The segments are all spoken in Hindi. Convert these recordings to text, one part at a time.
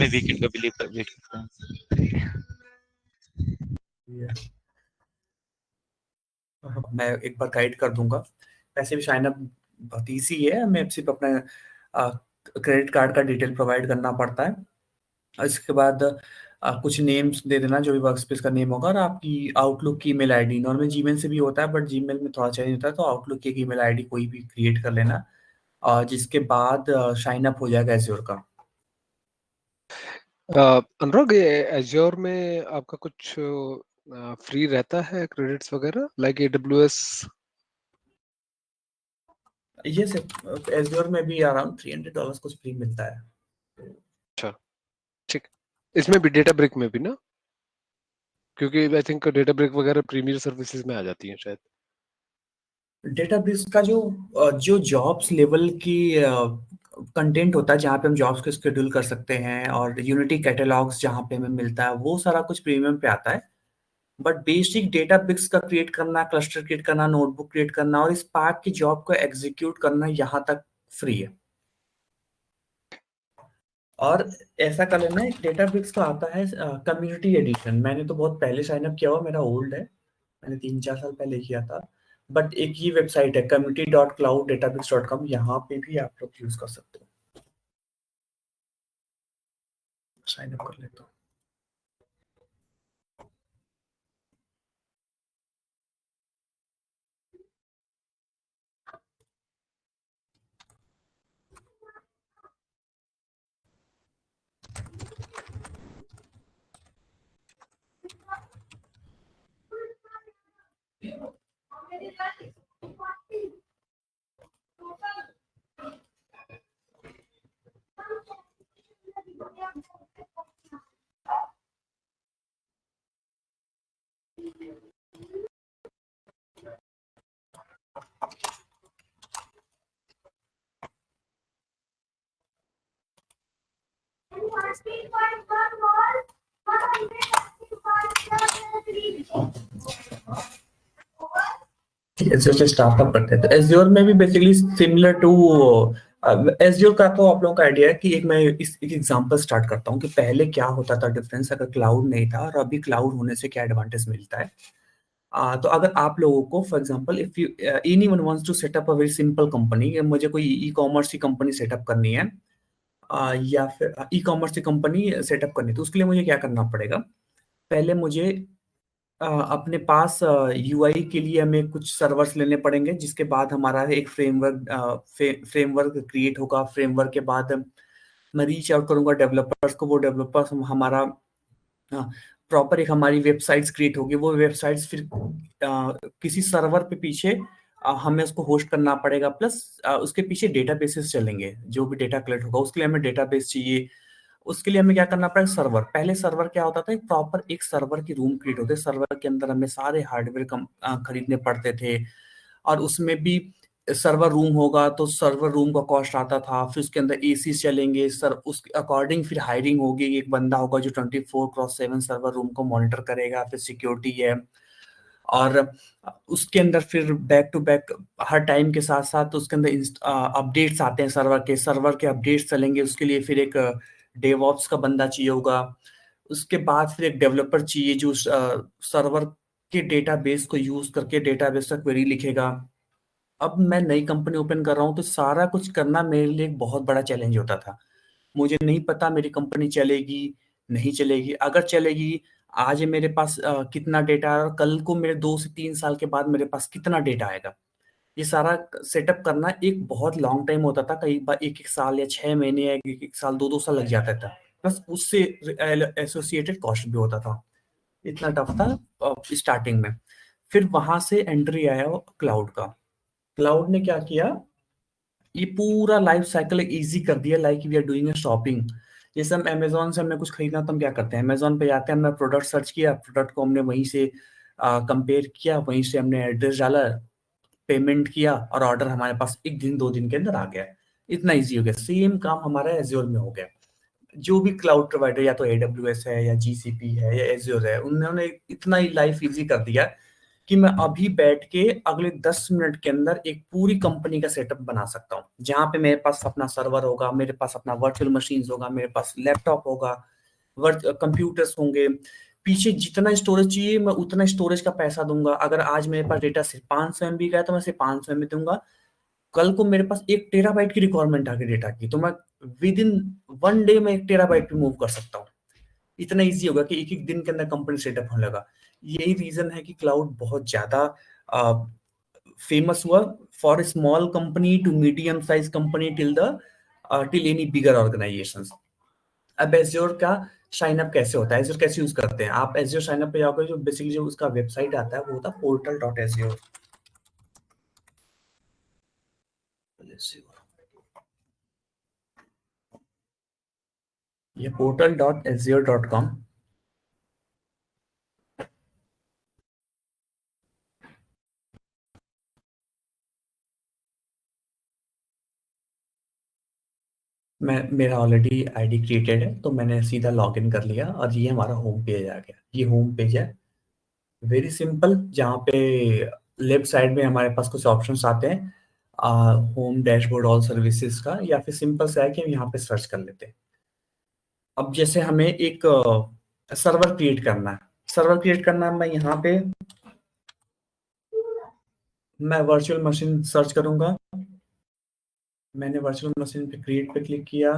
में वीकेंड का भी लीव वेट करते हैं। मैं एक बार गाइड कर दूंगा। वैसे भी साइन अप बहुत ईजी है, हमें सिर्फ अपना क्रेडिट कार्ड का डिटेल प्रोवाइड करना पड़ता है। इसके बाद कुछ नेम्स दे देना, जो भी वर्कस्पेस का नेम होगा, और आपकी आउटलुक की ईमेल आईडी। नॉर्मल जीमेल से भी होता है, बट जीमेल में थोड़ा चेंज होता है, तो आउटलुक की एक ईमेल आईडी कोई भी क्रिएट कर लेना, जिसके बाद साइन अप हो जाएगा एज्योर का। अनुराग, ये एज्योर में आपका कुछ फ्री रहता है क्रेडिट्स वगैरह, लाइक AWS? ये से एज्योर में भी अराउंड $300 कुछ फ्री मिलता है। अच्छा, ठीक। इसमें भी डेटाब्रिक में भी ना, क्योंकि आई थिंक डेटाब्रिक वगैरह प्रीमियर सर्विसेज में आ जाती हैं शायद। डेटाबेस का जो जॉब्स लेवल की कंटेंट होता है, जहाँ पे हम जॉब्स को शेड्यूल कर सकते हैं, और यूनिटी कैटलॉग्स जहाँ पे हमें मिलता है, वो सारा कुछ प्रीमियम पे आता है। बट बेसिक डेटाबेस का क्रिएट करना, क्लस्टर क्रिएट करना, नोटबुक क्रिएट करना, और स्पार्क की जॉब को एग्जीक्यूट करना, यहाँ तक फ्री है। और ऐसा कर लेना, एक डेटाबेस का आता है कम्युनिटी एडिशन। मैंने तो बहुत पहले साइन अप किया हुआ, मेरा ओल्ड है, मैंने 3-4 साल पहले किया था। बट एक ये वेबसाइट है community.clouddatabase.com, यहाँ पे भी आप लोग यूज कर सकते हो। साइन अप कर लेता हूँ। एज्योर से स्टार्टअप करते हैं, तो एज्योर में भी बेसिकली सिमिलर टू एज्योर का तो आप लोगों का आइडिया है कि एक मैं इस एक एग्जांपल स्टार्ट करता हूँ कि पहले क्या होता था डिफरेंस अगर क्लाउड नहीं था, और अभी क्लाउड होने से क्या एडवांटेज मिलता है। तो अगर आप लोगों को for example, if you anyone wants to set up a very simple company, मुझे कोई ई कॉमर्स की कंपनी सेटअप करनी है, या फिर ई कॉमर्स की कंपनी सेटअप करनी है, तो उसके लिए मुझे क्या करना पड़ेगा। पहले मुझे अपने पास यूआई के लिए हमें कुछ सर्वर्स लेने पड़ेंगे, जिसके बाद हमारा एक फ्रेमवर्क क्रिएट होगा। फ्रेमवर्क के बाद मैं रीच आउट करूंगा डेवलपर्स को, वो डेवलपर्स हमारा प्रॉपर एक हमारी वेबसाइट्स क्रिएट होगी। वो वेबसाइट्स फिर किसी सर्वर पे पीछे हमें उसको होस्ट करना पड़ेगा, प्लस उसके पीछे डेटाबेसेस चलेंगे। जो भी डेटा कलेक्ट होगा उसके लिए हमें डेटाबेस चाहिए। उसके लिए हमें क्या करना पड़ेगा, सर्वर। पहले सर्वर क्या होता था, प्रॉपर एक सर्वर की रूम क्रिएट होते, सर्वर के अंदर हमें सारे हार्डवेयर खरीदने पड़ते थे, और उसमें भी सर्वर रूम होगा तो सर्वर रूम का कॉस्ट आता था। फिर उसके अंदर एसी चलेंगे, सर उसके अकॉर्डिंग फिर हायरिंग होगी, एक बंदा होगा जो 24/7 सर्वर रूम को मॉनिटर करेगा। फिर सिक्योरिटी है, और उसके अंदर फिर बैक टू बैक हर टाइम के साथ साथ उसके अंदर अपडेट्स आते हैं, सर्वर के अपडेट्स चलेंगे। उसके लिए फिर एक डेवऑप्स का बंदा चाहिए होगा। उसके बाद फिर एक डेवलपर चाहिए जो सर्वर के डेटाबेस को यूज करके डेटाबेस का क्वेरी लिखेगा। अब मैं नई कंपनी ओपन कर रहा हूँ, तो सारा कुछ करना मेरे लिए एक बहुत बड़ा चैलेंज होता था। मुझे नहीं पता मेरी कंपनी चलेगी नहीं चलेगी। अगर चलेगी, आज मेरे पास कितना डेटा है, और कल को मेरे 2 से 3 साल के बाद मेरे पास कितना डेटा आएगा। ये सारा सेटअप करना एक बहुत लॉन्ग टाइम होता था। कई बार 1-1 साल या 6 महीने या 1-1 साल 2-2 साल लग जाता था। प्लस उससे एसोसिएटेड कॉस्ट भी होता था। इतना टफ था स्टार्टिंग में। फिर वहां से एंट्री आया क्लाउड का। क्लाउड ने क्या किया, ये पूरा लाइफ साइकिल इजी कर दिया। Like we are doing shopping. जैसे हम अमेजोन से हमें कुछ खरीदना, तो हम क्या करते हैं, अमेजोन पे जाते हैं, हमने प्रोडक्ट सर्च किया, प्रोडक्ट को हमने वहीं से कंपेयर किया, वहीं से हमने एड्रेस डाला, पेमेंट किया, और ऑर्डर हमारे पास 1 दिन 2 दिन के अंदर आ गया। इतना इजी हो गया। सेम काम हमारा एज्योर में हो गया। जो भी क्लाउड प्रोवाइडर, या तो AWS है, या GCP है, या एज्योर है, उन्होंने इतना ही लाइफ इजी कर दिया कि मैं अभी बैठ के अगले 10 मिनट के अंदर एक पूरी कंपनी का सेटअप बना सकता हूँ, जहां पे मेरे पास अपना सर्वर होगा, मेरे पास अपना वर्चुअल मशीन होगा, मेरे पास लैपटॉप होगा, कंप्यूटर्स होंगे, पीछे जितना स्टोरेज चाहिए मैं उतना स्टोरेज का पैसा दूंगा। अगर आज मेरे पास डेटा सिर्फ 500 MB का है तो मैं सिर्फ 500 MB दूंगा। कल को मेरे पास 1 टेराबाइट की रिक्वायरमेंट आ गई डेटा की, तो मैं विद इन 1 डे में 1 टेराबाइट पे मूव कर सकता हूँ। इतना इजी होगा कि एक एक दिन के अंदर कंपनी सेटअप होने लगा। यही रीजन है कि क्लाउड बहुत ज्यादा फेमस हुआ for small company to medium size company till any bigger organisations. अब एज्योर का साइन अप कैसे होता है, एज्योर कैसे यूज करते हैं? आप एज्योर साइन अप पे जाओगे, जो बेसिकली जो उसका वेबसाइट आता है वो होता है portal.azure। ये portal.azure.com। मैं मेरा ऑलरेडी आईडी क्रिएटेड है, तो मैंने सीधा लॉगिन कर लिया और ये हमारा होम पेज आ गया। ये होम पेज है, वेरी सिंपल, जहाँ पे लेफ्ट साइड में हमारे पास कुछ ऑप्शंस आते हैं, होम डैशबोर्ड ऑल सर्विसेज का, या फिर सिंपल सा है कि हम यहाँ पे सर्च कर लेते हैं। अब जैसे हमें एक सर्वर क्रिएट करना है, मैं यहाँ पे मैं वर्चुअल मशीन सर्च करूंगा। मैंने वर्चुअल मशीन पे क्रिएट पे क्लिक किया।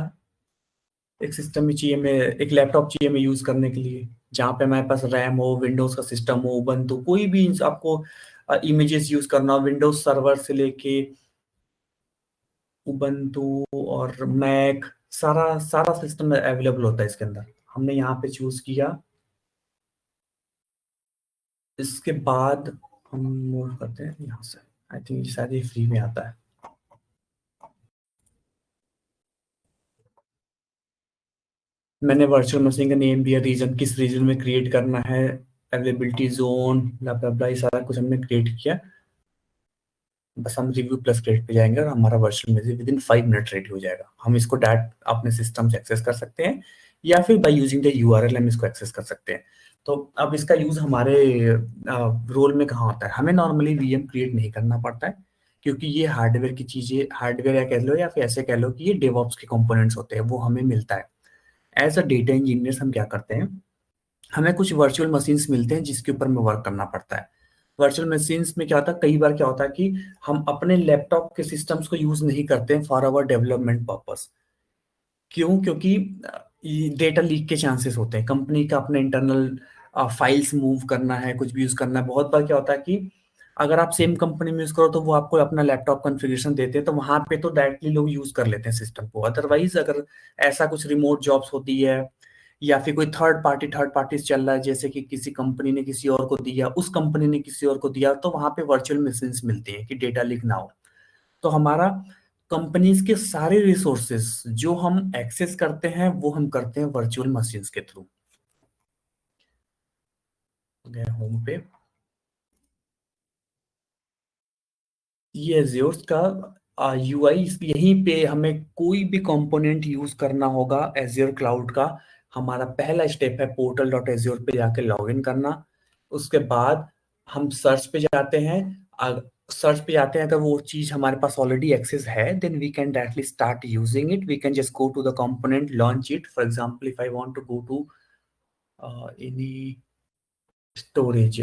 एक सिस्टम में चाहिए, मैं एक लैपटॉप चाहिए मैं यूज करने के लिए, जहाँ पे हमारे पास रैम हो, विंडोज का सिस्टम हो, उबंटू, कोई भी आपको इमेजेस यूज करना हो, विंडोज सर्वर से लेके उबंटू और मैक, सारा सारा सिस्टम अवेलेबल होता है इसके अंदर। हमने यहाँ पे चूज किया। इसके बाद हम मूव करते हैं यहाँ से। आई थिंक शायद ये फ्री में आता है। मैंने वर्चुअल मशीन का नेम दिया, रीजन किस रीजन में क्रिएट करना है, अवेलेबिलिटी जोन, ब्ला ब्ला ब्ला, ये सारा कुछ हमने क्रिएट किया। बस हम रिव्यू प्लस क्रिएट पे जाएंगे और हमारा virtual machine with in 5 minute ready हो जाएगा। हम इसको डायरेक्ट अपने सिस्टम से एक्सेस कर सकते हैं, या फिर बाय यूजिंग द यूआरएल हम इसको एक्सेस कर सकते हैं। तो अब इसका यूज हमारे रोल में कहाँ होता है? हमें नॉर्मली वीएम क्रिएट नहीं करना पड़ता है, क्योंकि ये हार्डवेयर की चीजें, हार्डवेयर या कह लो, या फिर ऐसे कह लो कि ये डेवऑप्स के कंपोनेंट्स होते हैं, वो हमें मिलता है। एज अ डेटा इंजीनियर्स हम क्या करते हैं, हमें कुछ वर्चुअल मशीन्स मिलते हैं जिसके ऊपर में वर्क करना पड़ता है। वर्चुअल मशीन्स में क्या होता है, कई बार क्या होता है कि हम अपने लैपटॉप के सिस्टम्स को यूज नहीं करते हैं फॉर आवर डेवलपमेंट पर्पस। क्यों? क्योंकि डेटा लीक के चांसेस होते हैं, कंपनी का अपने इंटरनल फाइल्स मूव करना है, कुछ भी यूज करना है। बहुत बार क्या होता है कि अगर आप सेम कंपनी में यूज करो तो वो आपको अपना लैपटॉप कॉन्फ़िगरेशन देते हैं, तो वहां पे तो डायरेक्टली लोग यूज कर लेते हैं सिस्टम को। अदरवाइज अगर ऐसा कुछ रिमोट जॉब्स होती है, या फिर कोई थर्ड पार्टीज चल रहा है, जैसे कि किसी कंपनी ने किसी और को दिया, उस कंपनी ने किसी और को दिया, तो वहां पे वर्चुअल मशीन्स मिलती हैं कि डेटा लीक ना हो। तो हमारा कंपनीज के सारे रिसोर्सेज जो हम एक्सेस करते हैं वो हम करते हैं वर्चुअल मशीन्स के थ्रू। गए होम पे, ये Azure का यूआई, यहीं पे हमें कोई भी कंपोनेंट यूज करना होगा Azure क्लाउड का। हमारा पहला स्टेप है portal.azure पे जाके लॉगिन करना। उसके बाद हम सर्च पे जाते हैं। सर्च पे जाते हैं, अगर वो चीज हमारे पास ऑलरेडी एक्सेस है, then we can directly start using it. We can just go to the component, launch it. For example, if I want to go to any storage,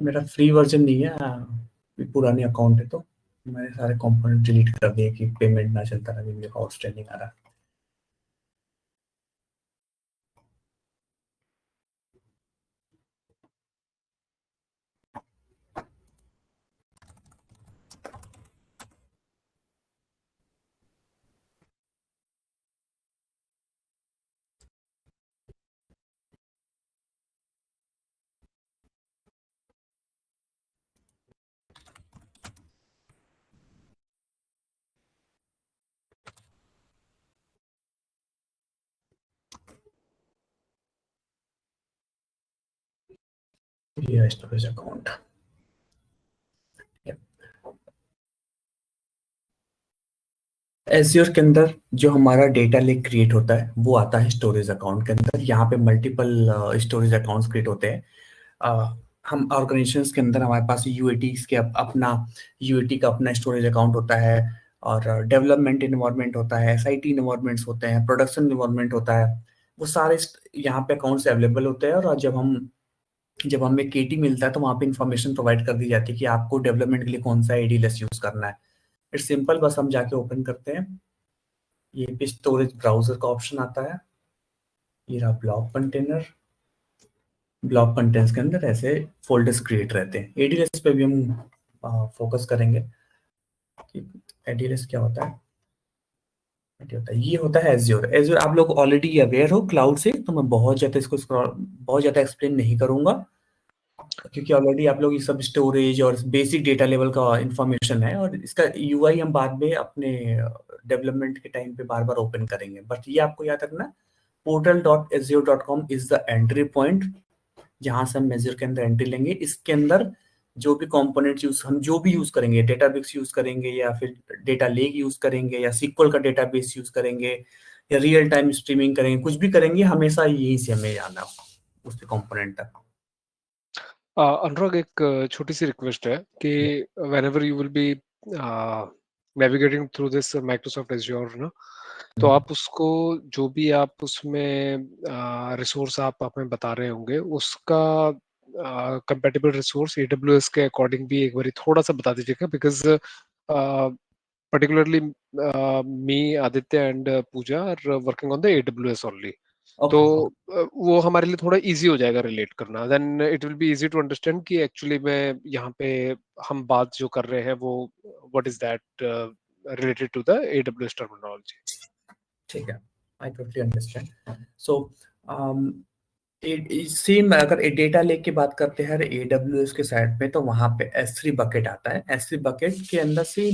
मेरा फ्री वर्जन नहीं है, पुरानी अकाउंट है, तो मैंने सारे कंपोनेंट डिलीट कर दिए कि पेमेंट ना चलता रहे, मेरे आउटस्टैंडिंग आ रहा है। ये स्टोरेज अकाउंट। एज्योर के अंदर जो हमारा डेटा लेक क्रिएट होता है वो आता है स्टोरेज अकाउंट के अंदर। यहाँ पे मल्टीपल स्टोरेज अकाउंट्स क्रिएट होते हैं। हम ऑर्गेनाइजेशंस के अंदर हमारे पास यूएटी के अपना यूएटी का अपना स्टोरेज अकाउंट होता है, और डेवलपमेंट इन्वायरमेंट होता है, एसआईटी इन्वायरमेंट्स होते हैं, प्रोडक्शन इन्वायरमेंट होता है। वो सारे यहाँ पे अकाउंट्स अवेलेबल होते हैं, और जब हमें केटी मिलता है तो वहाँ पे इंफॉर्मेशन प्रोवाइड कर दी जाती है कि आपको डेवलपमेंट के लिए कौन सा एडीएलएस यूज करना है। इट्स सिंपल, बस हम जाके ओपन करते हैं। ये पे स्टोरेज ब्राउजर का ऑप्शन आता है। ये रहा ब्लॉक कंटेनर। ब्लॉक कंटेंट्स के अंदर ऐसे फोल्डर्स क्रिएट रहते हैं। एडीएलएस पे भी हम फोकस करेंगे कि एडीएलएस क्या होता है। ये होता है एज्योर। एज्योर आप लोग ऑलरेडी अवेयर हो क्लाउड से, तो मैं बहुत ज्यादा एक्सप्लेन नहीं करूंगा, क्योंकि ऑलरेडी आप लोग ये सब स्टोरेज और बेसिक डेटा लेवल का इंफॉर्मेशन है, और इसका यूआई हम बाद में अपने डेवलपमेंट के टाइम पे बार बार ओपन करेंगे। बट ये आपको याद रखना, portal.azure.com is the entry point, जहां से हम एज्योर के अंदर एंट्री लेंगे। इसके अंदर जो भी कंपोनेंट्स हम जो भी यूज करेंगे, डेटाबेस यूज करेंगे, या फिर डेटा लेक यूज करेंगे, या सीक्वल का डेटाबेस यूज करेंगे, या रियल टाइम स्ट्रीमिंग करेंगे, कुछ भी करेंगे, हमेशा यही से हमें जाना उसके कंपोनेंट तक। अनुराग, एक छोटी सी रिक्वेस्ट है कि whenever you will be navigating through this Microsoft Azure ना, तो आप उसको जो भी आप उसमें रिसोर्स आप हमें बता रहे होंगे उसका कंपेटिबल रिसोर्स AWS के अकॉर्डिंग भी एक बार थोड़ा सा बता दीजिएगा, because particularly me, Aditya and Pooja are working on the AWS only. तो वो हमारे लिए थोड़ा इजी हो जाएगा रिलेट करना। Then it will be easy to understand कि एक्चुअली में यहाँ पे हम बात जो कर रहे हैं वो what is that related to the AWS terminology. ठीक है, I totally understand. So same अगर डेटा लेक की बात करते हैं AWS के साइड पे, तो वहां पे S3 बकेट आता है। S3 बकेट के अंदर से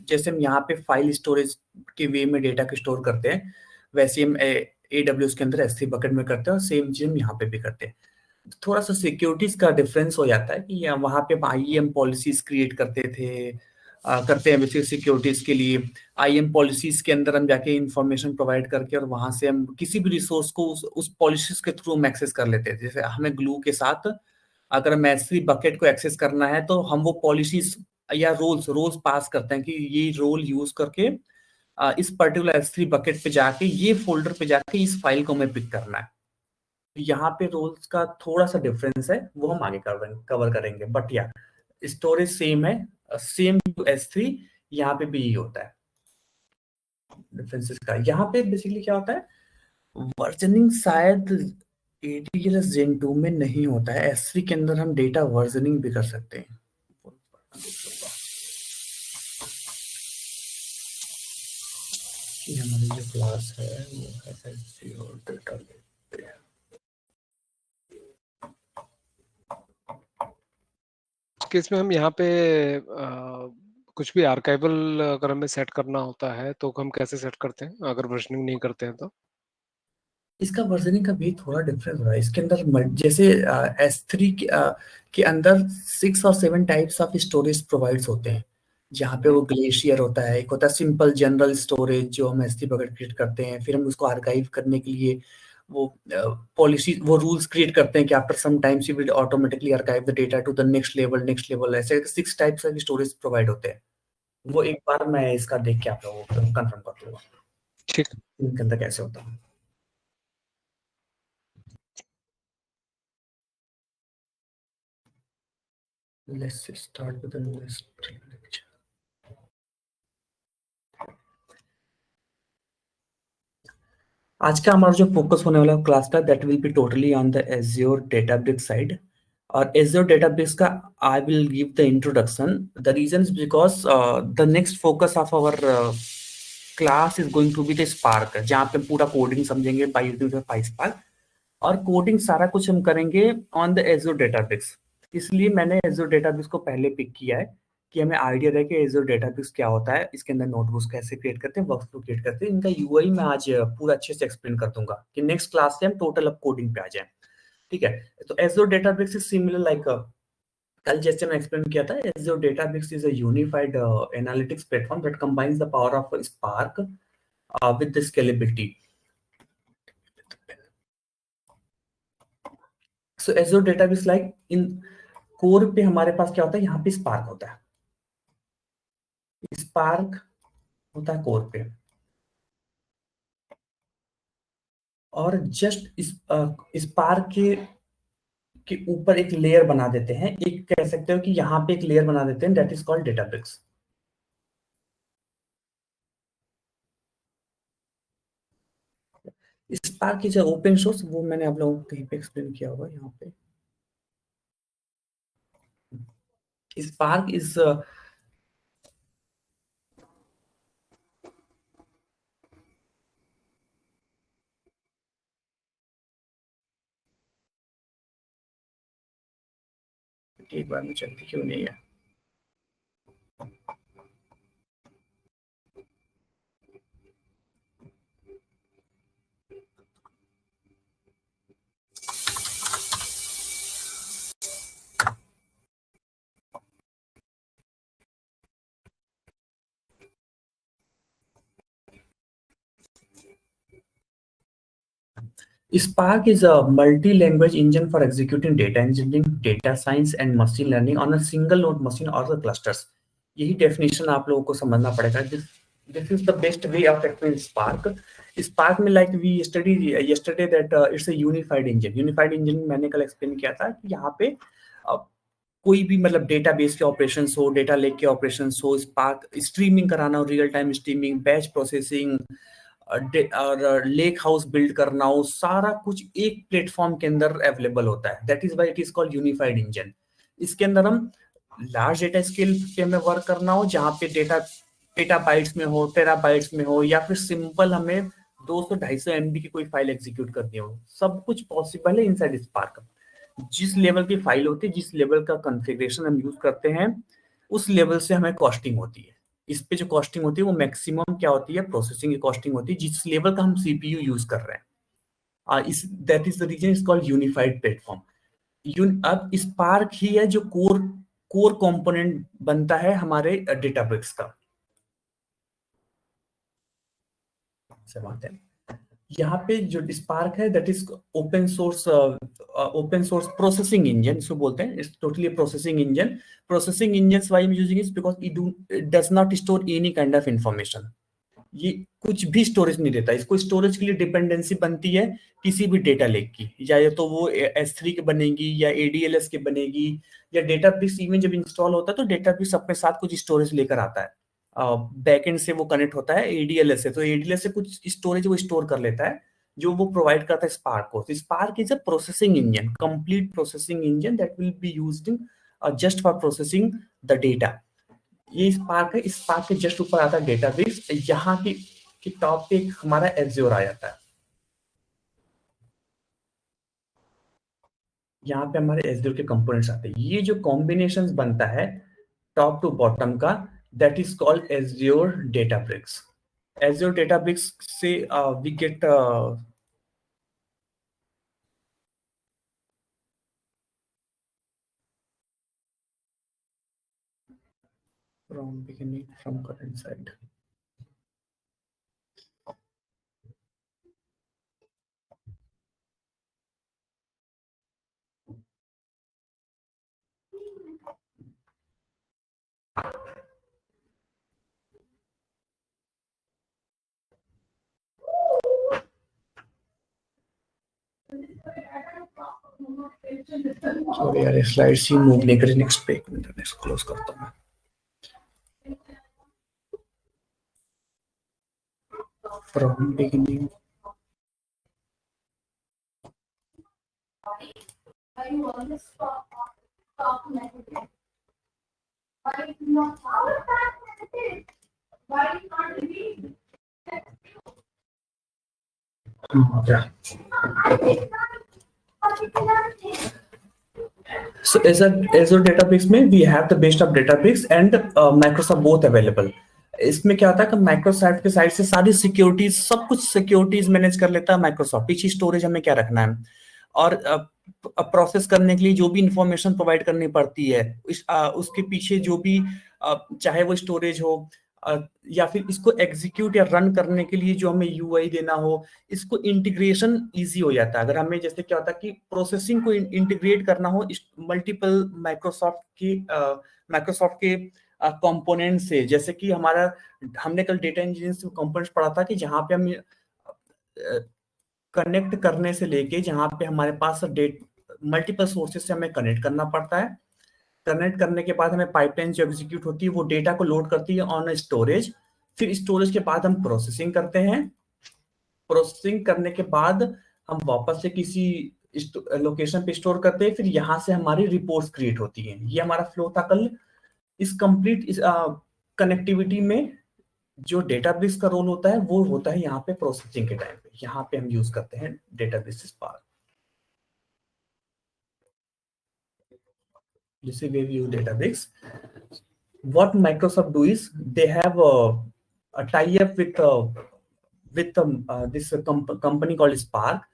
जैसे हम यहाँ पे फाइल स्टोरेज के वे में डेटा को स्टोर करते हैं, वैसे हम AWS के अंदर S3 बकेट में करते हैं, और सेम चीज हम यहाँ पे भी करते हैं। थोड़ा सा सिक्योरिटीज का डिफरेंस हो जाता है कि वहां पे IAM पॉलिसीज क्रिएट करते हैं बेसिक सिक्योरिटीज के लिए। IAM पॉलिसीज के अंदर हम जाके इंफॉर्मेशन प्रोवाइड करके, और वहां से हम किसी भी रिसोर्स को उस पॉलिसीज के थ्रू हम एक्सेस कर लेते हैं। जैसे हमें ग्लू के साथ अगर हम S3 बकेट को एक्सेस करना है, तो हम वो पॉलिसीज या रोल्स पास करते हैं कि ये रोल यूज करके इस पर्टिकुलर S3 बकेट पे जाके, ये फोल्डर पे जाके इस फाइल को हमें पिक करना है। यहाँ पे रोल्स का थोड़ा सा डिफरेंस है, वो हम आगे कवर करेंगे। बट या स्टोरेज सेम है, सेम S3 यहाँ पे भी यही होता है। डिफरेंसेस का यहाँ पे बेसिकली क्या होता है, वर्जनिंग शायद AWS Gen 2 में नहीं होता है। S3 के अंदर हम डेटा वर्जनिंग भी कर सकते हैं। हमारी जो क्लास है वो है Azure डेटा लेक। केस में हम यहाँ पे कुछ भी आर्काइवल अगर हमें सेट करना होता है तो हम कैसे सेट करते हैं अगर वर्जनिंग नहीं करते हैं तो? इसका वर्जनिंग का भी थोड़ा डिफरेंस हो रहा है। इसके अंदर जैसे S3 के अंदर 6 और 7 टाइप्स ऑफ स्टोरेज प्रोवाइड्स होते हैं, जहाँ पे वो ग्लेशियर होता है, एक होता है सिंपल जनरल स्टोरेज जो हम S3 बकेट क्रिएट करते हैं। फिर हम उसको आर्काइव करने के लिए वो पॉलिसी, वो रूल्स क्रिएट करते हैं कि after some times you will automatically archive the data to the next level. ऐसे 6 टाइप्स ऑफ स्टोरेज प्रोवाइड होते हैं। वो एक बार मैं इसका देख के आप लोगों को कंफर्म कर दूंगा ठीक, इनके अंदर कैसे होता है। Let's start with the next lecture. आज का हमारा जो फोकस होने वाला क्लास था that will be totally on the Azure Databricks side. और Azure Databricks का I will give the introduction. The reason is because the next focus of our class is going to be the spark, जहाँ पे पूरा कोडिंग समझेंगे बाय यूजिंग PySpark, और कोडिंग सारा कुछ हम करेंगे ऑन द Azure Databricks। इसलिए मैंने Azure Databricks को पहले पिक किया है कि हमें आइडिया रहे कि Azure Databricks क्या होता है, इसके अंदर नोटबुक्स कैसे क्रिएट करते हैं, वर्कफ्लो क्रिएट करते हैं। इनका यूआई मैं आज पूरा अच्छे से एक्सप्लेन कर दूंगा कि नेक्स्ट क्लास से हम टोटल अब कोडिंग पे आ जाए। ठीक है। तो Azure Databricks is similar like कल जैसे मैं एक्सप्लेन किया था, Azure Databricks is a unified analytics platform that combines the power of Spark with the scalability. So Azure Database like in core पे हमारे पास क्या होता है, यहाँ पे Spark होता है, Spark होता है कोर पे, और जस्ट इस Spark के ऊपर एक लेयर बना देते हैं, एक कह सकते हो कि यहाँ पे एक लेयर बना देते हैं, that is called Databricks. Spark की जो ओपन सोर्स, वो मैंने आप लोगों को कहीं पे एक्सप्लेन किया होगा, यहाँ पे स्पार्क इज एक बार में चलती क्यों नहीं है। Spark is a multi-language engine for executing data engineering, data science, and machine learning on a single node machine or the clusters. यही डेफिनेशन आप लोगों को समझना पड़ेगा। This is the best way of explaining Spark. Spark में like we studied yesterday that it's a unified engine. Unified engine मैंने कल एक्सप्लेन किया था कि यहाँ पे कोई भी मतलब डेटाबेस के ऑपरेशंस हो, डेटा लेक के ऑपरेशंस हो, स्पार्क स्ट्रीमिंग कराना हो, real time streaming, batch processing और लेक हाउस बिल्ड करना हो, सारा कुछ एक प्लेटफॉर्म के अंदर अवेलेबल होता है। That is why it is called unified engine. इसके अंदर हम लार्ज डेटा स्केल पे हमें वर्क करना हो, जहाँ पे डेटा पेटाबाइट्स में हो, टेराबाइट्स में हो, या फिर सिंपल हमें 200-250 MB की कोई फाइल एग्जीक्यूट करनी हो, सब कुछ पॉसिबल है इनसाइड स्पार्क। जिस लेवल की फाइल होती है, जिस लेवल का कॉन्फ़िगरेशन हम यूज करते हैं, उस लेवल से हमें कॉस्टिंग होती है। इस पे जो कॉस्टिंग होती है वो मैक्सिमम क्या होती है, प्रोसेसिंग की कॉस्टिंग होती है, जिस लेवल का हम सीपीयू यूज कर रहे हैं। इस that is the reason is called unified platform. अब स्पार्क ही है जो कोर कंपोनेंट बनता है हमारे डेटाब्रिक्स का। से बात है, यहाँ पे जो स्पार्क है that is open source processing engine, इसको बोलते हैं। It's totally processing engine. Processing engine why I am using it because it does not store any kind of information. ये कुछ भी स्टोरेज नहीं देता। इसको स्टोरेज के लिए डिपेंडेंसी बनती है किसी भी डेटा लेक की, या तो वो S3 के बनेगी या ADLS के बनेगी, या डेटाबेस इवन जब इंस्टॉल होता है तो डेटाबेस अपने साथ कुछ स्टोरेज लेकर आता है। बैकएंड से वो कनेक्ट होता है ADLS से, तो ADLS से कुछ स्टोरेज वो स्टोर कर लेता है जो वो प्रोवाइड करता है स्पार्क को। Spark is a processing engine, complete processing engine that will be used just for processing the data. ये स्पार्क है। स्पार्क के जस्ट ऊपर आता है डेटाबेस। यहाँ की टॉप पे हमारा एज़्योर आ जाता है। यहाँ पे हमारे एज़्योर के कंपोनेंट्स आते हैं। ये जो कॉम्बिनेशंस बनता है टॉप टू बॉटम का, that is called Azure Databricks. Azure Databricks से we get from beginning, from current side. Sorry यार, स्लाइड सी मूव नहीं करी। नेक्स्ट पे एक मिनट, नेक्स्ट क्लोज करता हूँ। From beginning. So Azure Databricks में we have the best of Databricks and Microsoft both available. इसमें क्या होता है कि माइक्रोसॉफ्ट के साइड से सारी सिक्योरिटीज, सब कुछ सिक्योरिटीज मैनेज कर लेता है माइक्रोसॉफ्ट। पीछे स्टोरेज हमें क्या रखना है, और प्रोसेस करने के लिए जो भी इंफॉर्मेशन प्रोवाइड करनी पड़ती है, उसके पीछे जो भी चाहे वो स्टोरेज हो या फिर इसको एग्जीक्यूट या रन करने के लिए जो हमें यूआई देना हो, इसको इंटीग्रेशन इजी हो जाता है। अगर हमें जैसे क्या होता है कि प्रोसेसिंग को इंटीग्रेट करना हो मल्टीपल माइक्रोसॉफ्ट के कंपोनेंट से, जैसे कि हमने कल डेटा इंजीनियरिंग कंपोनेंट्स पढ़ा था कि जहाँ पे हम कनेक्ट करने से लेके जहाँ पे हमारे पास मल्टीपल सोर्सेस से हमें कनेक्ट करना पड़ता है। कनेक्ट करने के बाद हमें पाइपलाइन जो एग्जीक्यूट होती है वो डेटा को लोड करती है ऑन स्टोरेज। फिर स्टोरेज के बाद हम प्रोसेसिंग करते हैं। प्रोसेसिंग करने के बाद हम वापस से किसी लोकेशन पे स्टोर करते हैं। फिर यहाँ से हमारी रिपोर्ट्स क्रिएट होती हैं। ये हमारा फ्लो था कल। इस कंप्लीट कनेक्टिविटी में जो डेटाबेस का रोल होता है वो होता है यहाँ पे प्रोसेसिंग के टाइम पे। यहाँ पे हम यूज करते हैं database spark. This is where we use database. What Microsoft do is they have a tie-up with this company called Spark,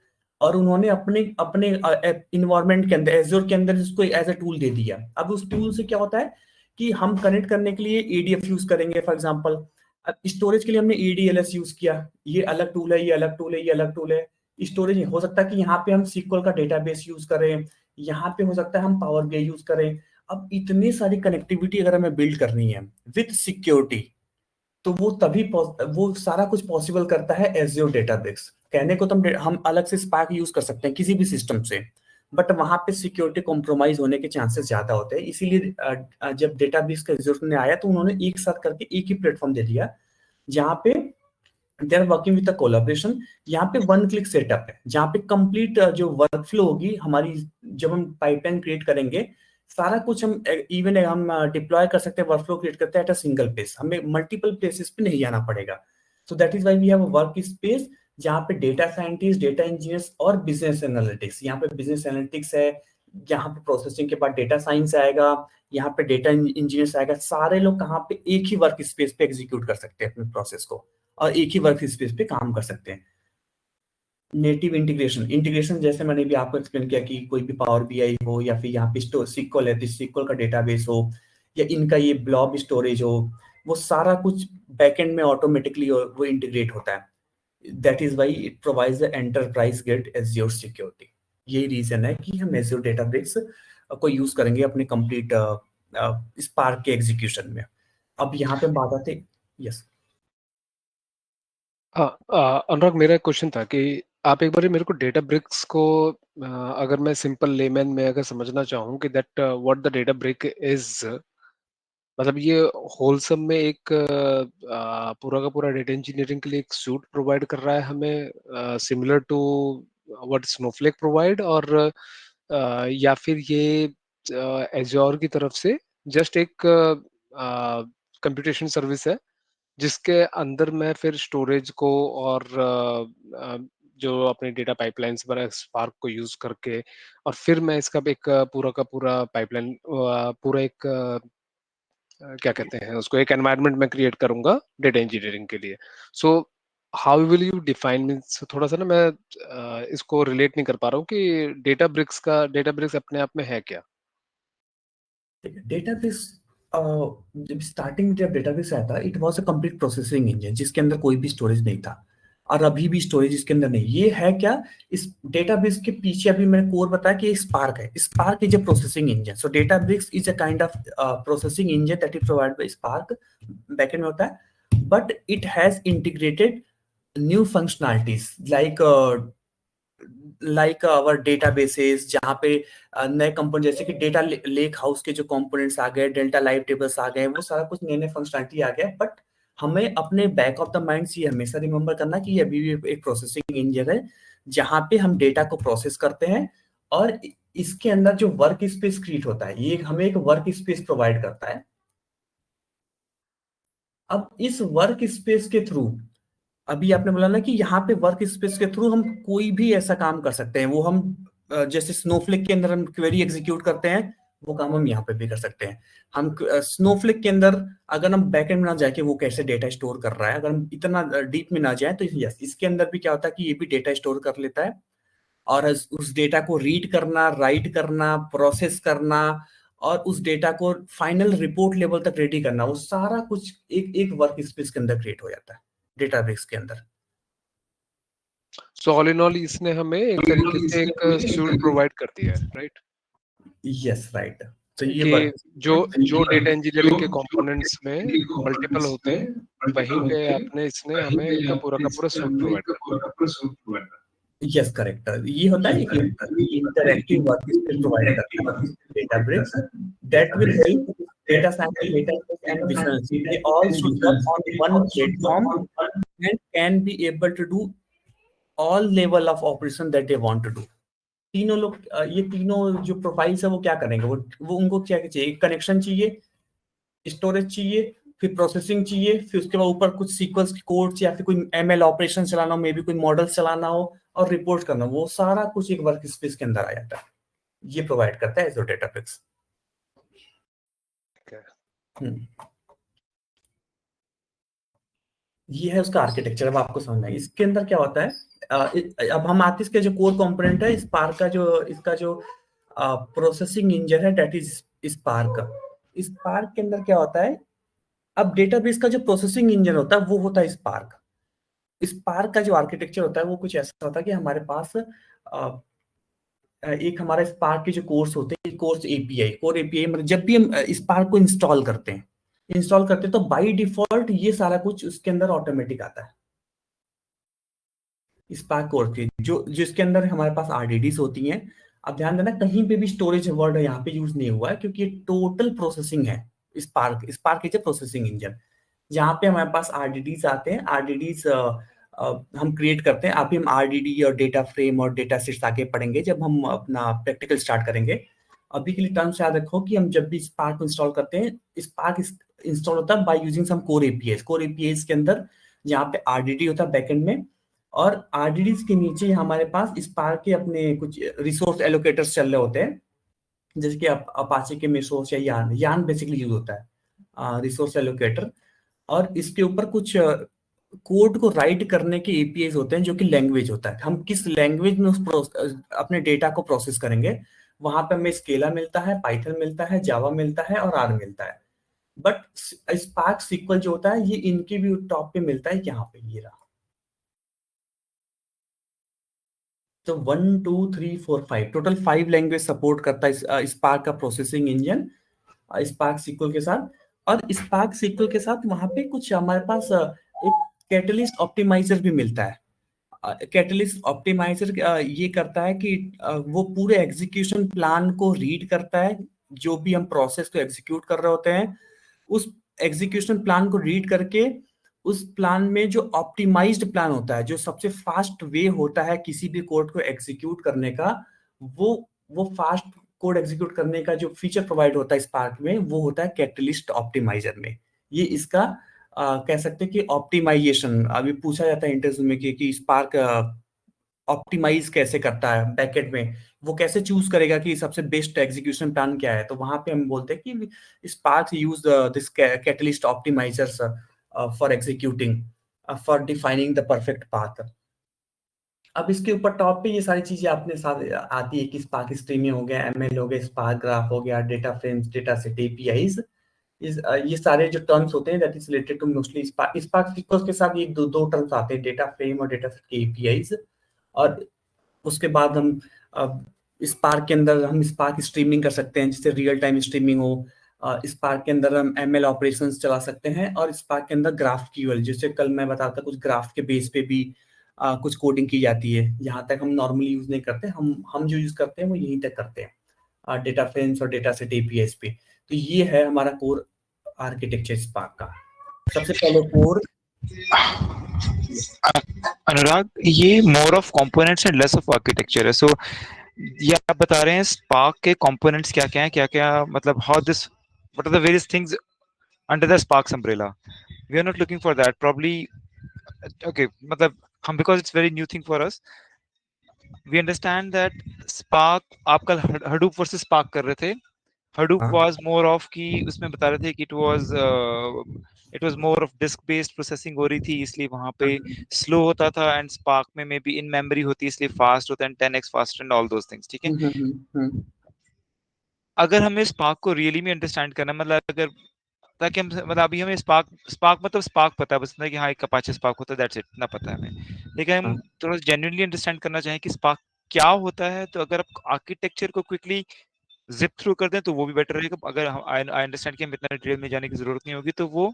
और उन्होंने अपने अपने इन्वायरमेंट के अंदर एज़्योर के अंदर इसको एज अ टूल दे दिया। अब उस टूल से क्या होता है कि हम कनेक्ट करने के लिए एडीएफ यूज करेंगे। फॉर एग्जांपल स्टोरेज के लिए हमने एडीएलएस यूज किया, ये अलग टूल है, ये अलग टूल है, ये अलग टूल है। स्टोरेज हो सकता है कि यहाँ पे हम SQL का डेटाबेस यूज करें, यहाँ पे हो सकता है हम पावर BI यूज करें। अब इतनी सारी कनेक्टिविटी अगर हमें बिल्ड करनी है विथ सिक्योरिटी, तो वो सारा कुछ पॉसिबल करता है एज़्योर डेटाबेस। कहने को तो हम अलग से स्पार्क यूज कर सकते हैं किसी भी सिस्टम से, बट वहां पे सिक्योरिटी कॉम्प्रोमाइज होने के चांसेस ज्यादा होते हैं। इसीलिए जब डेटाबेस का एज़्योर ने आया तो उन्होंने एक साथ करके एक ही प्लेटफॉर्म दे दिया जहाँ पे they are working with collaboration. यहाँ पे वन क्लिक सेटअप है जहाँ पे कंप्लीट जो वर्क फ्लो होगी हमारी, जब हम पाइपलाइन क्रिएट करेंगे सारा कुछ हम इवन हम डिप्लॉय कर सकते हैं, वर्कफ्लो क्रिएट करते हैं एट अ सिंगल प्लेस, हमें मल्टीपल प्लेसेस पे नहीं जाना पड़ेगा। So that is why we have a work space पे डेटा साइंटिस्ट, डेटा इंजीनियर्स और बिजनेस एनालिटिक्स, यहाँ पे बिजनेस एनालिटिक्स है, यहाँ पे प्रोसेसिंग के बाद डेटा साइंस आएगा, यहाँ पे डेटा इंजीनियर्स आएगा। सारे लोग कहाँ पे एक ही वर्क स्पेस पे एग्जीक्यूट कर सकते हैं अपने प्रोसेस को और एक ही वर्क स्पेस पे काम कर सकते हैं। नेटिव इंटीग्रेशन जैसे मैंने भी आपको एक्सप्लेन किया कि कोई भी पावर BI हो या फिर यहाँ पे SQL है तो SQL का डेटाबेस हो या इनका ये ब्लॉब स्टोरेज हो, वो सारा कुछ बैकएंड में ऑटोमेटिकली वो इंटीग्रेट होता है। That is why it provides the enterprise grade Azure security. यही रीजन है कि हम एज़्योर डेटाबेस को यूज करेंगे अपने कंप्लीट स्पार्क के एग्जीक्यूशन में। अब यहाँ पे बात आती, यस अनुराग, मेरा क्वेश्चन था कि आप एक बार मेरे को डेटा ब्रिक्स को अगर मैं सिंपल लेमैन में अगर समझना चाहूँ कि that what the data brick is, मतलब ये होलसम में एक पूरा का पूरा डेटा इंजीनियरिंग के लिए एक सूट प्रोवाइड कर रहा है हमें, similar to what Snowflake provide, और या फिर ये एज्योर की तरफ से जस्ट एक कंप्यूटेशन सर्विस है जिसके अंदर मैं फिर स्टोरेज को और जो अपने डेटा पाइपलाइंस पर स्पार्क को यूज करके और फिर मैं इसका एक पूरा का पूरा पाइपलाइन पूरा एक क्या कहते हैं उसको, एक एनवायरनमेंट में क्रिएट करूंगा डेटा इंजीनियरिंग के लिए। So how will you define, means थोड़ा सा ना मैं इसको रिलेट नहीं कर पा रहा हूँ कि डेटा ब्रिक्स अपने आप में है क्या। डेटाबेस जब स्टार्टिंग जब डेटाबेस आया था it was a complete processing engine जिसके अंदर कोई भी स्टोरेज नहीं था, और अभी भी स्टोरेज इसके अंदर नहीं। ये है क्या, इस डेटाबेस के पीछे अभी मैंने कोर बताया कि स्पार्क है। Spark is a processing engine. So database is a kind of processing engine that is provided by Spark, backend में होता है, but it has integrated new functionalities like our databases, जहाँ पे नए कंपोनेंट जैसे कि डेटा लेक हाउस के जो कंपोनेंट्स आ गए, डेल्टा लाइव टेबल्स आ गए, वो सारा कुछ नए नए फंक्शनलिटी आ गया। बट हमें अपने बैक ऑफ द माइंड ये हमेशा रिमेंबर करना कि ये अभी भी एक प्रोसेसिंग इंजन है जहाँ पे हम डेटा को प्रोसेस करते हैं, और इसके अंदर जो वर्क स्पेस क्रिएट होता है ये हमें एक वर्क स्पेस प्रोवाइड करता है। अब इस वर्क स्पेस के थ्रू, अभी आपने बोला ना कि यहाँ पे वर्क स्पेस के थ्रू हम कोई भी ऐसा काम कर सकते हैं, वो हम जैसे स्नोफ्लेक के अंदर हम क्वेरी एग्जीक्यूट करते हैं वो काम हम यहाँ पे भी कर सकते हैं। हम स्नोफ्लेक के अंदर अगर हम बैकएंड में ना जाके वो कैसे डेटा स्टोर कर रहा है, अगर हम इतना डीप में ना जाए तो यस, इसके अंदर भी क्या होता है कि ये भी डेटा स्टोर कर लेता है और उस डेटा को रीड करना, राइट करना, प्रोसेस करना, और उस डेटा को फाइनल रिपोर्ट लेवल तक रेडी करना, वो सारा कुछ एक एक वर्क स्पेस के अंदर क्रिएट हो जाता है डेटाबेस के अंदर। सो ऑल इन ऑल इसने हमें एक तरीके से एक सूट प्रोवाइड कर दिया है, राइट? Yes, right. तो ये कि जो जो डेटा इंजीनियरिंग के कंपोनेंट्स में मल्टीपल होते हैं, वहीं पे आपने इसने हमें एक पूरा का पूरा सूट प्रोवाइड कर दिया। Yes, correct. ये होता है कि इंटरैक्टिव वर्क स्पेस प्रोवाइड करता है Databricks that will help data science, data and business. They all should work on one platform and can be able to do all level of operation that they want to do. तीनों लोग ये तीनों जो प्रोफाइल्स है वो क्या करेंगे, वो उनको क्या चाहिए, कनेक्शन चाहिए, स्टोरेज चाहिए, फिर प्रोसेसिंग चाहिए, फिर उसके बाद ऊपर कुछ सीक्वेंस की कोड्स या फिर कोई एमएल ऑपरेशन चलाना हो, मे बी कोई मॉडल चलाना हो और रिपोर्ट करना, वो सारा कुछ एक वर्क स्पेस के अंदर आ जाता है। ये प्रोवाइड करता है एज़्योर डेटाब्रिक्स। ये है उसका आर्किटेक्चर। अब आपको समझना है इसके अंदर क्या होता है। अब हम आते इसके जो कोर कंपोनेंट है स्पार्क का, जो इसका जो प्रोसेसिंग इंजन है दैट इज स्पार्क। स्पार्क के अंदर क्या होता है, अब डेटाबेस का जो प्रोसेसिंग इंजन होता है वो होता है स्पार्क। स्पार्क का जो आर्किटेक्चर होता है वो कुछ ऐसा होता है कि हमारे पास एक हमारा स्पार्क के जो कोर्स होते हैं, कोर एपीआई मतलब जब भी हम स्पार्क को इंस्टॉल करते हैं तो बाय डिफॉल्ट ये सारा कुछ उसके अंदर ऑटोमेटिक आता है। स्पार्क कोर की जो जिसके अंदर हमारे पास आरडीडीज होती हैं। अब ध्यान देना कहीं पे भी स्टोरेज वर्ड यहाँ पे यूज नहीं हुआ है क्योंकि ये टोटल प्रोसेसिंग है। Spark is a processing engine जहाँ पे हमारे पास आरडीडीज आते हैं। आरडीडीज हम क्रिएट करते हैं। अभी हम आरडीडी और डेटा फ्रेम और डेटा सेट्स आगे पढ़ेंगे जब हम अपना प्रैक्टिकल स्टार्ट करेंगे। अभी के लिए टर्म्स याद रखो कि हम जब भी स्पार्क इंस्टॉल करते हैं, स्पार्क इंस्टॉल होता है by using some core APIs के अंदर, जहाँ पे आरडीडी होता है बैकएंड में, और आरडीडीज के नीचे हमारे पास स्पार्क के अपने कुछ रिसोर्स एलोकेटर्स चल रहे होते हैं, जैसे कि अपाचे के मेसोस या यान बेसिकली यूज होता है रिसोर्स एलोकेटर। और इसके ऊपर कुछ कोड को राइट करने के एपीआईज होते हैं जो कि लैंग्वेज होता है। हम किस लैंग्वेज में अपने डेटा को प्रोसेस करेंगे, वहां पे हमें स्केला मिलता है, पाइथन मिलता है, जावा मिलता है और आर मिलता है। बट स्पार्क सीक्वल जो होता है ये इनके भी टॉप पे मिलता है, यहाँ पे ये रहा। तो 1 2 3 4 5 टोटल 5 लैंग्वेज सपोर्ट करता है स्पार्क का प्रोसेसिंग इंजन स्पार्क सीक्वल के साथ। और स्पार्क सीक्वल के साथ वहां पे कुछ हमारे पास एक कैटलिस्ट ऑप्टिमाइजर भी मिलता है। कैटलिस्ट ऑप्टिमाइजर ये करता है कि वो पूरे एग्जीक्यूशन प्लान को रीड करता है। जो भी हम प्रोसेस को एग्जीक्यूट कर रहे होते हैं उस एग्जीक्यूशन प्लान को रीड करके उस प्लान में जो ऑप्टिमाइज्ड प्लान होता है, जो सबसे फास्ट वे होता है किसी भी कोड को एग्जीक्यूट करने का, वो फास्ट कोड एग्जीक्यूट करने का जो फीचर प्रोवाइड होता है स्पार्क में, वो होता है कैटलिस्ट ऑप्टिमाइजर में। ये इसका कह सकते हैं कि ऑप्टिमाइजेशन अभी पूछा जाता है इंटरव्यू में कि स्पार्क ऑप्टिमाइज कैसे करता है बैकएंड में, वो कैसे चूज करेगा कि सबसे बेस्ट एग्जीक्यूशन प्लान क्या है। तो वहां पे हम बोलते हैं कि spark use this catalyst optimisers for executing for defining the perfect path. अब इसके ऊपर टॉप पे ये सारी चीजें अपने साथ आती है कि स्पार्क स्ट्रीमिंग हो गया, एमएल हो गया, स्पार्क ग्राफ हो गया, data frames, data set APIs, ये सारे जो टर्म्स होते हैं that is related to mostly Spark sequence के साथ ये दो टर्म्स आते हैं, डेटा फ्रेम और डेटा सेट के एपीआईज। और उसके बाद हम स्पार्क के अंदर हम स्पार्क स्ट्रीमिंग कर सकते हैं जिससे रियल टाइम स्ट्रीमिंग हो। स्पार्क के अंदर हम एमएल ऑपरेशंस चला सकते हैं और स्पार्क के अंदर ग्राफ क्यूएल, जैसे कल मैं बताता कुछ ग्राफ के बेस पे भी कुछ कोडिंग की जाती है। यहाँ तक हम नॉर्मली यूज नहीं करते, हम जो यूज करते हैं वो यहीं तक करते हैं डेटा फ्रेम्स और डेटा सेट एपीआईज पे। तो ये है हमारा कोर आर्किटेक्चर स्पार्क का। सबसे पहले कोर अनुराग, ये मोर of components and less of architecture है। सो ये आप बता रहे हैं स्पार्क के कंपोनेंट्स क्या क्या हैं, क्या क्या मतलब how this what are the various things under the Spark's umbrella. We are not looking for that probably. Okay, मतलब हम because it's very new thing for us, we understand that Spark आप कल हडूप वर्सेस स्पार्क कर रहे थे। हडूप वाज मोर ऑफ कि उसमें बता रहे थे कि it was it was more of disk based processing हो रही थी, इसलिए वहां पे स्लो होता था, एंड स्पार्क में मे बी इन मेमोरी होती है इसलिए फास्ट होता है, 10x fast and all those things, ठीक है। अगर हमें स्पार्क को रियली में अंडरस्टैंड करना, मतलब अगर, ताकि हम, मतलब अभी हमें स्पार्क स्पार्क मतलब स्पार्क पता है बस, ना कि हाँ एक अपाचे स्पार्क होता है, दैट्स इट, ना पता है हमें। लेकिन हम थोड़ा जेन्युइनली अंडरस्टैंड करना चाहें कि स्पार्क क्या होता है, तो अगर आप आर्किटेक्चर को क्विकली जिप थ्रू कर दें तो वो भी बेटर रहेगा। अगर हम आई अंडरस्टैंड कि हम इतना डिटेल में जाने की जरूरत नहीं होगी, तो वो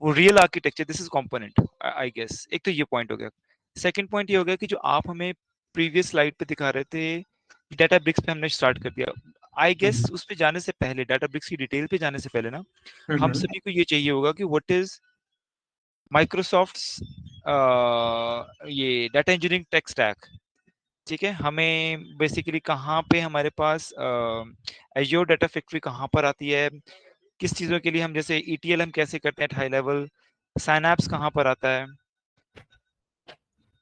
real architecture, this is component, I guess. एक तो ये पॉइंट हो गया। सेकंड पॉइंट ये हो गया कि जो आप हमें प्रीवियस स्लाइड पे दिखा रहे थे, डाटा ब्रिक्स पे हमने स्टार्ट कर दिया। आई गेस उस पे जाने से पहले, डाटा ब्रिक्स की डिटेल पे जाने से पहले ना, हम सभी को ये चाहिए होगा कि व्हाट इज माइक्रोसॉफ्ट्स ये डाटा इंजीनियरिंग टेक स्टैक, ठीक है। हमें बेसिकली कहाँ पे हमारे पास एज्योर डाटा फैक्ट्री कहाँ पर आती है, किस चीज़ों के लिए हम, जैसे ईटीएल हम कैसे करते हैं हाई लेवल, साइनैप्स कहाँ पर आता है,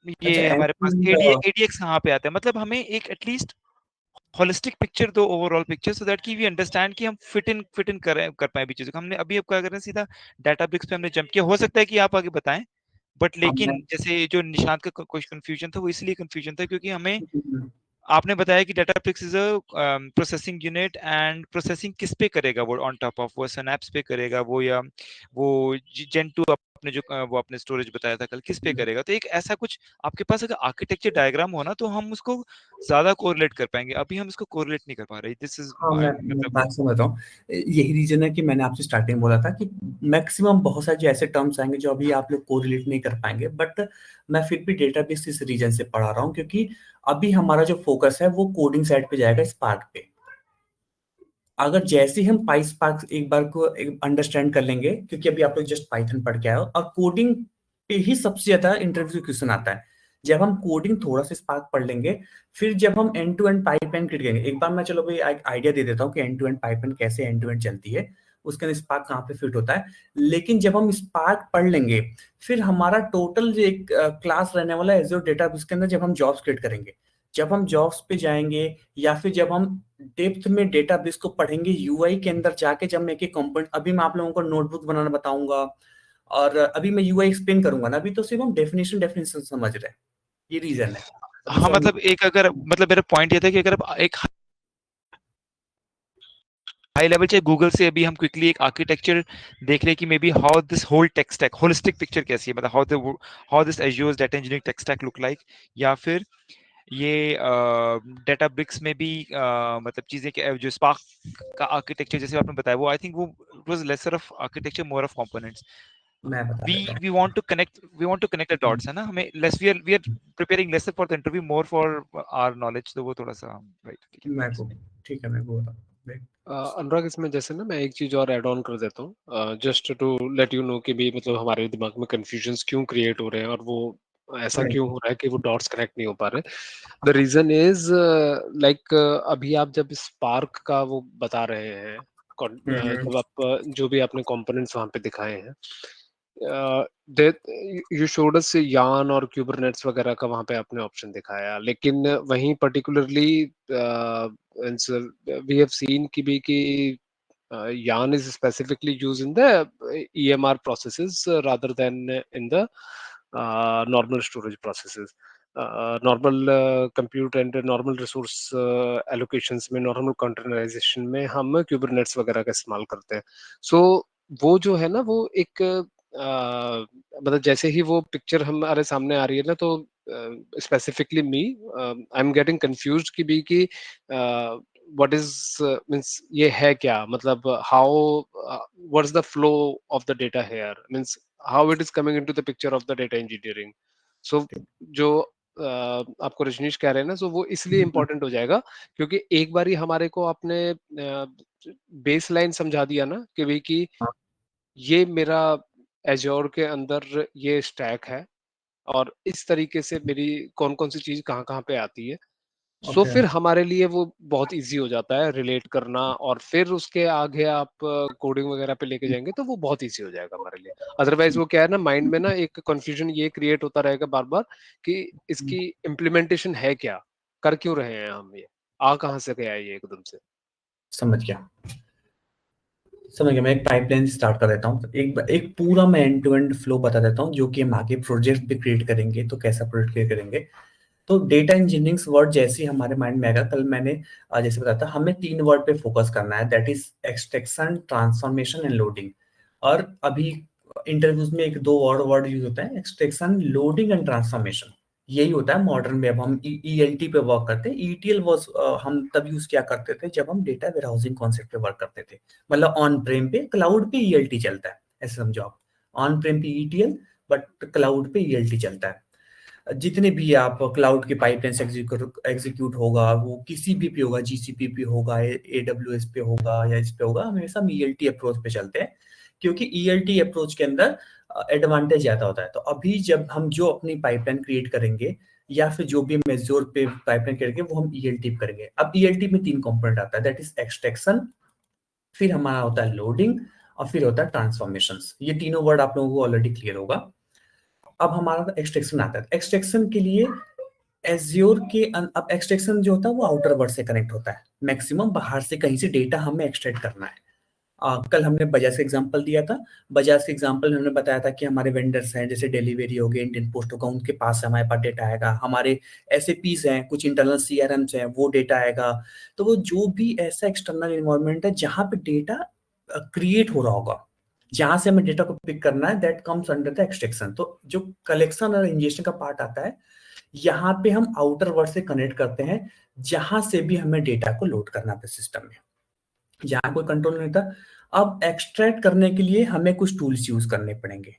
अच्छा, ये हमारे पास and, एडीएक्स कहाँ पे आता है। मतलब हमें एक एटलीस्ट होलिस्टिक पिक्चर दो, ओवरऑल पिक्चर, सो दैट कि वी अंडरस्टैंड कि हम फिट इन कर पाए भी चीज़ों को। हमने अभी अब क्या कर रहे हैं, सीधा डाटाब्रिक्स पे हमने जंप किया। हो सकता है कि आप आगे बताएं, बट लेकिन जैसे जो निशांत का कुछ कंफ्यूजन था, वो इसलिए कंफ्यूजन था क्योंकि हमें, आपने बताया कि Databricks is a processing unit, and processing किस पे करेगा, वो ऑन टॉप ऑफ वो सिनैप्स पे करेगा वो, या वो जेन 2 आपने जो वो आपने स्टोरेज बताया था कल, किस पे करेगा। तो एक ऐसा कुछ आपके पास अगर आर्किटेक्चर डायग्राम हो ना, तो हम उसको ज्यादा कोरिलेट कर पाएंगे। अभी हम इसको कोरिलेट नहीं कर पा रहे। दिस इज हाँ, मैं मतलब, बात समझ रहा हूँ। यही रीजन है कि मैंने आपसे स्टार्टिंग में बोला था कि मैक्सिमम बहुत सारे जो ऐसे टर्म्स आएंगे जो अभी आप लोग कोरिलेट नहीं कर पाएंगे, बट मैं फिर भी डेटाबेस इस रीजन से पढ़ा रहा हूँ क्योंकि अभी हमारा जो फोकस है वो कोडिंग साइड पे जाएगा, स्पार्क पे। अगर जैसे ही हम पाइस्पार्क एक बार को अंडरस्टैंड कर लेंगे, क्योंकि अभी आप लोग जस्ट पाइथन पढ़ के आए हो, और कोडिंग पे ही सबसे ज्यादा इंटरव्यू क्वेश्चन आता है। जब हम कोडिंग थोड़ा सा स्पार्क पढ़ लेंगे, फिर जब हम end to end pipeline create करेंगे, एक बार मैं चलो भाई एक आइडिया दे देता हूँ कि एंड टू एंड पाइपलाइन कैसे एंड टू एंड चलती है, उसके अंदर स्पार्क कहाँ पे फिट होता है। लेकिन जब हम स्पार्क पढ़ लेंगे, फिर हमारा टोटल जो एक क्लास रहने वाला है एज़्योर डेटाबेस के अंदर, जब हम जॉब्स क्रिएट करेंगे, जब हम जॉब्स पे जाएंगे, या फिर जब हम डेप्थ में डेटाबेस को पढ़ेंगे यूआई के अंदर जाके, जब मैं एक एक कंपोनेंट, अभी मैं आप लोगों को नोटबुक बनाना बताऊंगा और अभी मैं यूआई एक्सप्लेन करूंगा ना, अभी तो सिर्फ हम डेफिनेशन समझ रहे हैं। ये रीजन है। अभी हाँ फॉर्मूला मतलब एक, अगर मतलब मेरा पॉइंट ये था कि अगर आप एक हाई लेवल चाहे गूगल से अभी हम क्विकली एक आर्किटेक्चर देख रहे हैं कि maybe how this whole tech stack, holistic picture कैसी है, मतलब how this Azure data engineering tech stack look like, या फिर ये डाटा ब्रिक्स में भी मतलब चीजें जो स्पार्क का आर्किटेक्चर जैसे आपने बताया, वो आई थिंक वो it was lesser of architecture, more of components. मैं बता वी देता we want to connect the हूँ। डॉट्स, है ना, हमें less, we are preparing lesser for the interview, more for our knowledge, तो वो थोड़ा सा राइट, ठीक है, मैं थैंक्स। को ठीक है, मैं को बता अनुराग, इसमें जैसे ना मैं एक चीज और ऐड ऑन कर देता हूँ, just to let you know कि भी मतलब हमारे दिमाग में कंफ्यूजन्स क्यों क्रिएट हो रहे हैं और वो ऐसा क्यों हो रहा है कि वो डॉट्स कनेक्ट नहीं हो पा रहे। द रीजन इज लाइक अभी आप जब स्पार्क का वो बता रहे हैं, जब आप जो भी आपने कंपोनेंट्स वहां पे दिखाए हैं, यू शोड अस यान और क्यूबरनेट्स वगैरह का वहां पे आपने ऑप्शन दिखाया, लेकिन वहीं पर्टिकुलरली वी हैव सीन कि yarn is specifically used in the EMR processes rather than in the normal storage processes. Normal compute and normal resource allocations में, नॉर्मल कंटेनराइजेशन में हम क्यूबरनेट्स वगैरह का इस्तेमाल करते हैं। सो वो जो है ना, वो एक मतलब जैसे ही वो पिक्चर हमारे सामने आ रही है ना, तो specifically me I am getting confused कि व्हाट इज मींस ये है क्या, मतलब how what is the flow of the data here, means how it is coming into the picture of the data engineering. So जो आपको रजनीश कह रहे हैं ना, सो वो इसलिए इम्पोर्टेंट हो जाएगा क्योंकि एक बार ही हमारे को आपने बेस लाइन समझा दिया ना कि भाई कि ये मेरा एज्योर के अंदर ये स्टैक है और इस तरीके से मेरी कौन कौन सी चीज कहाँ कहाँ पे आती है। So okay. फिर हमारे लिए वो बहुत इजी हो जाता है रिलेट करना, और फिर उसके आगे आप कोडिंग वगैरह पे लेके जाएंगे तो वो बहुत इजी हो जाएगा हमारे लिए। अदरवाइज वो क्या है ना, माइंड में ना एक कंफ्यूजन ये क्रिएट होता रहेगा बार बार कि इसकी इम्प्लीमेंटेशन है क्या, कर क्यों रहे हैं हम, ये आ कहाँ से गया है ये एकदम से। समझ गया। समझ गया। मैं एक पाइपलाइन स्टार्ट कर देता हूँ। एक पूरा मैं एंड टू एंड फ्लो बता देता हूँ, जो कि हम आगे प्रोजेक्ट भी क्रिएट करेंगे तो कैसा प्रोजेक्ट क्रिएट करेंगे। तो डेटा इंजीनियरिंग वर्ड जैसे ही हमारे माइंड में आएगा, कल मैंने जैसे बताया था, हमें 3 वर्ड पे फोकस करना है, that is extraction, transformation and loading. और अभी इंटरव्यूज में 1-2 और वर्ड यूज होता है, एक्सट्रैक्शन, लोडिंग एंड ट्रांसफॉर्मेशन। यही होता है मॉडर्न वेब। हम ईएलटी पे वर्क करते हैं। ईटीएल वाज हम तब यूज किया करते थे जब हम डेटा वेयरहाउसिंग कॉन्सेप्ट पे वर्क करते थे। मतलब ऑन प्रेम पे, क्लाउड पे ईएलटी चलता है, ऐसे समझो आप। ऑन प्रेम पे ईटीएल, बट क्लाउड पे ईएलटी चलता है। जितने भी आप क्लाउड के पाइपलाइंस एग्जीक्यूट होगा, वो किसी भी पे होगा, जीसीपी पे होगा, एडब्ल्यूएस पे होगा या इस पे होगा, हमेशा हम ईएलटी अप्रोच पे चलते हैं, क्योंकि ईएलटी अप्रोच के अंदर एडवांटेज ज्यादा होता है। तो अभी जब हम जो अपनी पाइपलाइन क्रिएट करेंगे, या फिर जो भी हम एज़्योर पे पाइपलाइन करेंगे, वो हम ईएलटी पे करेंगे। अब ईएलटी में 3 कंपोनेंट आता है, दैट इज एक्सट्रैक्शन, फिर हमारा होता है लोडिंग, और फिर होता है ट्रांसफॉर्मेशन। ये तीनों वर्ड आप लोगों को ऑलरेडी क्लियर होगा। अब हमारा एक्सट्रैक्शन आता है। एक्सट्रैक्शन के लिए एज्योर के अब एक्सट्रैक्शन जो होता है वो आउटर वर्ल्ड से कनेक्ट होता है। मैक्सिमम बाहर से कहीं से डेटा हमें एक्सट्रैक्ट करना है। कल हमने बजाज का एग्जांपल दिया था। बजाज के एग्जांपल हमने बताया था कि हमारे वेंडर्स हैं, जैसे डिलीवरी हो गए, इंडियन पोस्ट होगा, उनके पास हमारे पास डेटा आएगा। हमारे एसएपीस हैं, कुछ इंटरनल सीआरएम्स हैं, वो डेटा आएगा। तो वो जो भी ऐसा एक्सटर्नल इन्वायरमेंट है जहाँ पे डेटा क्रिएट हो रहा होगा, जहां से हमें डेटा को पिक करना है, that comes under the extraction. तो जो कलेक्शन और इंजेक्शन का पार्ट आता है, यहाँ पे हम आउटर वर्ल्ड से कनेक्ट करते हैं, जहां से भी हमें डेटा को लोड करना है सिस्टम में, जहां कोई कंट्रोल नहीं था। अब एक्सट्रैक्ट करने के लिए हमें कुछ टूल्स यूज करने पड़ेंगे।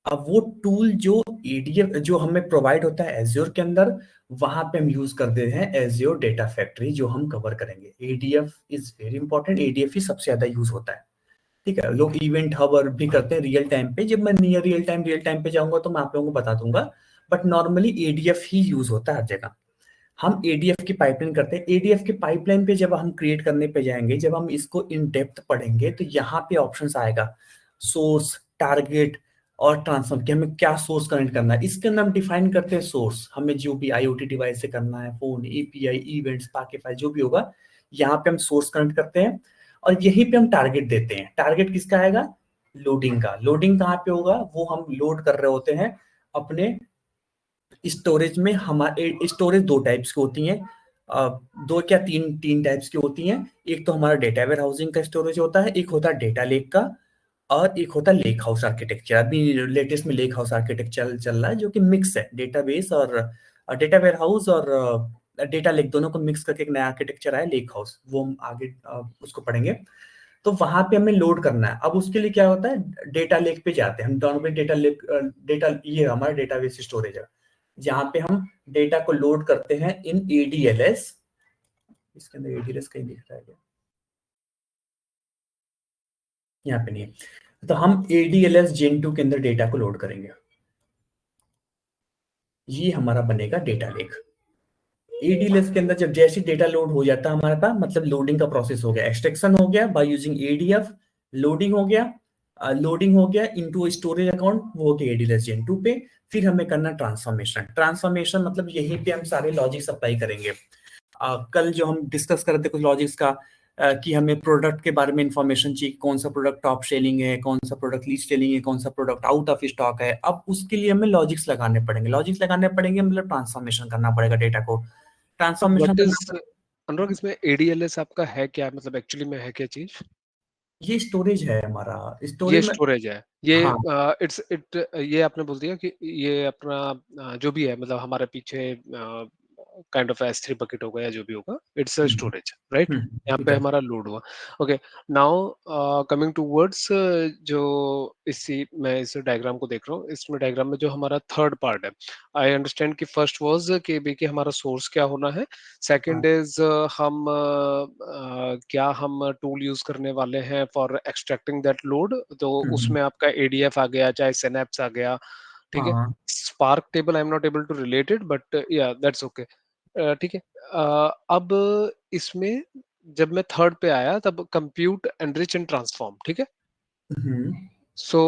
अब वो टूल जो एडीएफ जो हमें प्रोवाइड होता है एज्योर के अंदर, वहां पे हम यूज करते हैं एज्योर डेटा फैक्ट्री, जो हम कवर करेंगे। ADF is very important, ADF ही सबसे ज्यादा यूज होता है। ठीक है, लोग इवेंट हब भी करते हैं रियल टाइम पे। जब मैं नियर रियल टाइम पे जाऊंगा तो मैं आप लोगों को बता दूंगा, but normally ADF he use होता है हर जगह। हम एडीएफ की पाइपलाइन करते हैं। एडीएफ की पाइपलाइन पे जब हम क्रिएट करने पे जाएंगे, जब हम इसको इन डेप्थ पढ़ेंगे, तो यहाँ पे ऑप्शंस आएगा, सोर्स, टारगेट और ट्रांसफॉर्म, कि हमें क्या सोर्स कनेक्ट करना है। इसके अंदर हम डिफाइन करते हैं सोर्स, हमें जो भी आईओटी डिवाइस से करना है, फोन, एपीआई, इवेंट्स, पाके फाइल, जो भी होगा, यहाँ पे हम सोर्स कनेक्ट करते हैं। और यहीं पे हम टारगेट देते हैं। टारगेट किसका आएगा? लोडिंग का। लोडिंग कहाँ पे होगा? वो हम लोड कर रहे होते हैं अपने स्टोरेज में। हमारे स्टोरेज 2 टाइप्स की होती हैं, दो क्या तीन तीन टाइप्स की होती हैं। एक तो हमारा डेटा वेयर हाउसिंग का स्टोरेज होता है, एक होता है डेटा लेक का, और एक होता है लेक हाउस आर्किटेक्चर। अभी लेटेस्ट में लेक हाउस आर्किटेक्चर चल रहा है, जो कि मिक्स है डेटाबेस और डेटा वेयर हाउस, और डेटा लेक दोनों को मिक्स करके एक नया आर्किटेक्चर आया लेक हाउस, वो हम आगे उसको पढ़ेंगे। तो वहां पे हमें लोड करना है। अब उसके लिए क्या होता है, डेटा लेक पे जाते हैं हम। नॉर्मली डेटा लेक, डेटा, ये हमारा डेटाबेस स्टोरेज है, जहाँ पे हम डेटा को लोड करते हैं इन एडीएलएस। इसके अंदर एडीएलएस कहीं दिख रहा है क्या? यहाँ पे नहीं है। तो हम एडीएलएस जेन 2 के अंदर डेटा को लोड करेंगे। ये हमारा बनेगा डेटा लेक। एडीएलएस के अंदर जब जैसे डेटा लोड हो जाता है हमारे पास, मतलब लोडिंग का प्रोसेस हो गया, एक्सट्रैक्शन हो गया बाय यूजिंग एडीएफ, लोडिंग हो गया, लोडिंग हो गया इनटू स्टोरेज अकाउंट, वो हो गया एडीएलएस जेन 2 पे। फिर हमें करना ट्रांसफॉर्मेशन। ट्रांसफॉर्मेशन मतलब यहीं पे हम सारे लॉजिक्स अप्लाई करेंगे। कल जो हम डिस्कस कर रहे थे कुछ लॉजिक्स का, कि हमें प्रोडक्ट के बारे में इंफॉर्मेशन चाहिए, कौन सा प्रोडक्ट टॉप सेलिंग है, कौन सा प्रोडक्ट लीस्ट सेलिंग है, कौन सा प्रोडक्ट आउट ऑफ स्टॉक है। अब उसके लिए हमें लॉजिक्स लगाने पड़ेंगे। लॉजिक्स लगाने पड़ेंगे मतलब ट्रांसफॉर्मेशन करना पड़ेगा डेटा को, तो ट्रांसफॉर्मेशन व्हाट करना इज, पड़ेगा। अनुराग, इसमें एडीएलएस आपका है क्या, मतलब एक्चुअली में है क्या चीज? ये स्टोरेज है हमारा, ये स्टोरेज में। स्टोरेज है, ये हाँ इट्स इट, ये आपने बोल दिया कि ये अपना जो भी है, मतलब हमारे पीछे काइंड ऑफ S3 बकेट होगा या जो भी होगा, इट्स अ स्टोरेज, राइट? यहाँ पे एग्जैक्ट। हमारा लोड हुआ। Okay, now coming to words, जो इसी मैं इस डायग्राम को देख रहा हूँ, इसमें डायग्राम में जो हमारा थर्ड पार्ट है, आई अंडरस्टैंड कि फर्स्ट वाज कि देखिए हमारा सोर्स क्या होना है, सेकंड हाँ इज हम क्या हम टूल यूज करने वाले हैं फॉर एक्सट्रैक्टिंग दैट लोड, तो हम्म, उसमें आपका एडीएफ आ गया, चाहे सिनेप्स आ गया, ठीक है। हाँ Spark table I am not able to relate it, but yeah that's okay, ठीक है। अब इसमें जब मैं थर्ड पे आया तब कंप्यूट, एनरिच एंड ट्रांसफॉर्म, ठीक है। Hmm, so